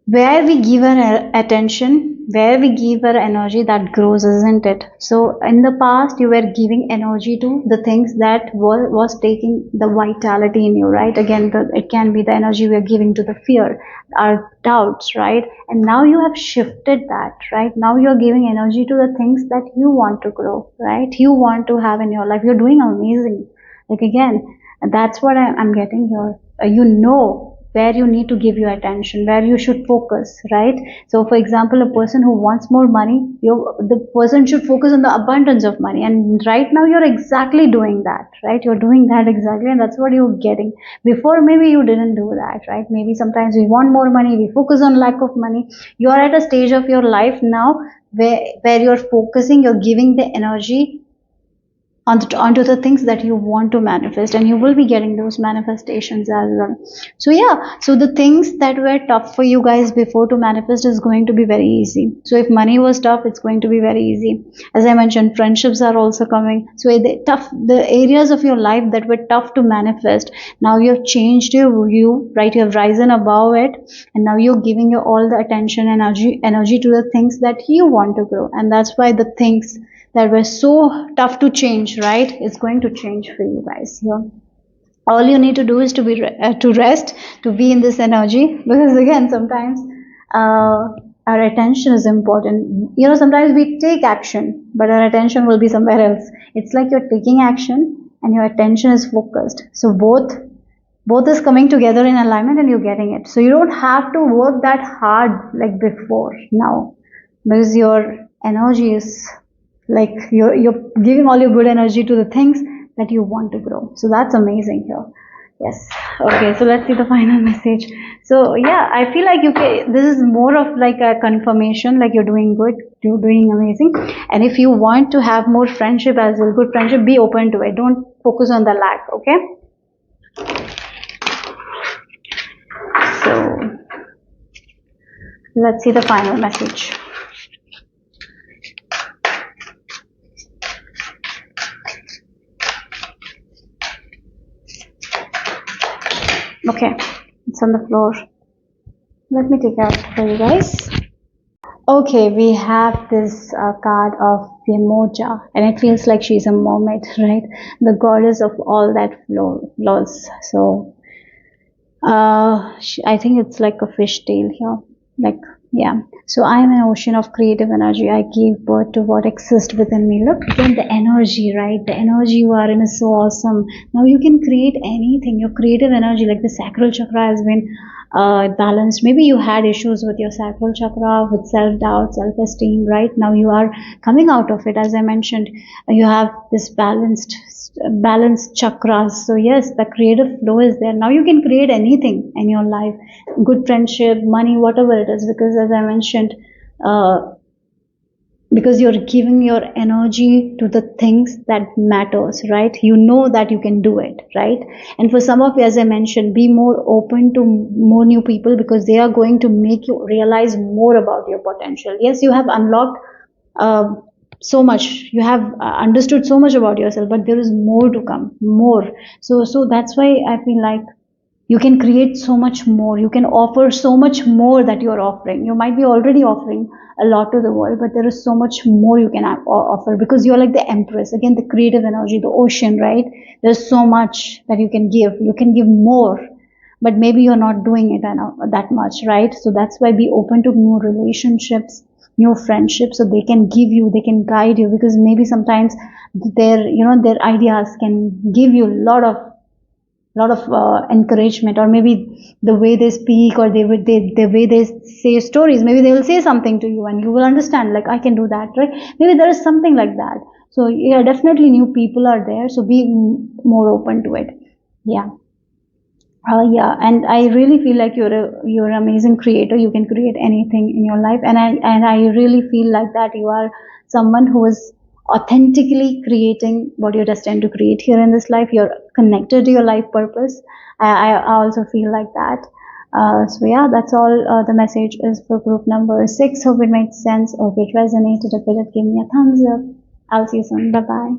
Where we give our attention, where we give our energy, that grows, isn't it? So in the past, you were giving energy to the things that was taking the vitality in you, right? Again, it can be the energy we are giving to the fear, our doubts, right? And now you have shifted that, right? Now you're giving energy to the things that you want to grow, right? You want to have in your life. You're doing amazing. Like again, that's what I'm getting here. You know where you need to give your attention, where you should focus, right? So for example, a person who wants more money, the person should focus on the abundance of money, and right now you're exactly doing that, right? You're doing that exactly, and that's what you're getting. Before, maybe you didn't do that, right? Maybe sometimes we want more money, we focus on lack of money. You are at a stage of your life now where you're focusing, you're giving the energy onto the things that you want to manifest, and you will be getting those manifestations as well. So yeah, so the things that were tough for you guys before to manifest is going to be very easy. So if money was tough, it's going to be very easy. As I mentioned, friendships are also coming. So the areas of your life that were tough to manifest, now you have changed your view, right? You have risen above it, and now you're giving your all the attention, energy to the things that you want to grow. And that's why the things that were so tough to change, right? It's going to change for you guys here. All you need to do is to rest, to be in this energy, because again, sometimes our attention is important. You know, sometimes we take action, but our attention will be somewhere else. It's like you're taking action and your attention is focused. So both is coming together in alignment, and you're getting it. So you don't have to work that hard like before now, because your energy is like you're giving all your good energy to the things that you want to grow. So that's amazing here. Yes. Okay, so let's see the final message. So yeah, I feel like this is more of like a confirmation, like you're doing good, you're doing amazing. And if you want to have more friendship as well, good friendship, be open to it. Don't focus on the lack, okay? So let's see the final message. Okay, it's on the floor. Let me take it out for you guys. Okay, we have this card of Vimoja, and it feels like she's a mermaid, right? The goddess of all that flows. So, I think it's like a fish tail here. Like, yeah. So I am an ocean of creative energy. I give birth to what exists within me. Look again, the energy, right? The energy you are in is so awesome. Now you can create anything. Your creative energy, like the sacral chakra, has been balanced. Maybe you had issues with your sacral chakra, with self-doubt, self-esteem, right? Now you are coming out of it. As I mentioned, you have this balanced chakras. So yes, the creative flow is there. Now you can create anything in your life, good friendship, money, whatever it is, because as I mentioned, because you're giving your energy to the things that matters, right? You know that you can do it, right? And for some of you, as I mentioned, be more open to more new people, because they are going to make you realize more about your potential. Yes, you have unlocked so much, you have understood so much about yourself, but there is more to come, more. So that's why I feel like you can create so much more, you can offer so much more that you're offering. You might be already offering a lot to the world, but there is so much more you can offer, because you're like the empress, again, the creative energy, the ocean, right? There's so much that you can give more, but maybe you're not doing it that much, right? So that's why be open to new relationships, new friendships, so they can give you, they can guide you, because maybe sometimes their ideas can give you a lot of encouragement, or maybe the way they speak, or the way they say stories, maybe they will say something to you and you will understand, like, I can do that, right? Maybe there is something like that. So yeah, definitely new people are there, so be more open to it. Yeah. Yeah, and I really feel like you're an amazing creator. You can create anything in your life, and I really feel like that you are someone who is authentically creating what you're destined to create here in this life. You're connected to your life purpose. I also feel like that. So yeah, that's all. The message is for group number 6. Hope it made sense. Hope it resonated. If it did, give me a thumbs up. I'll see you soon. Bye bye.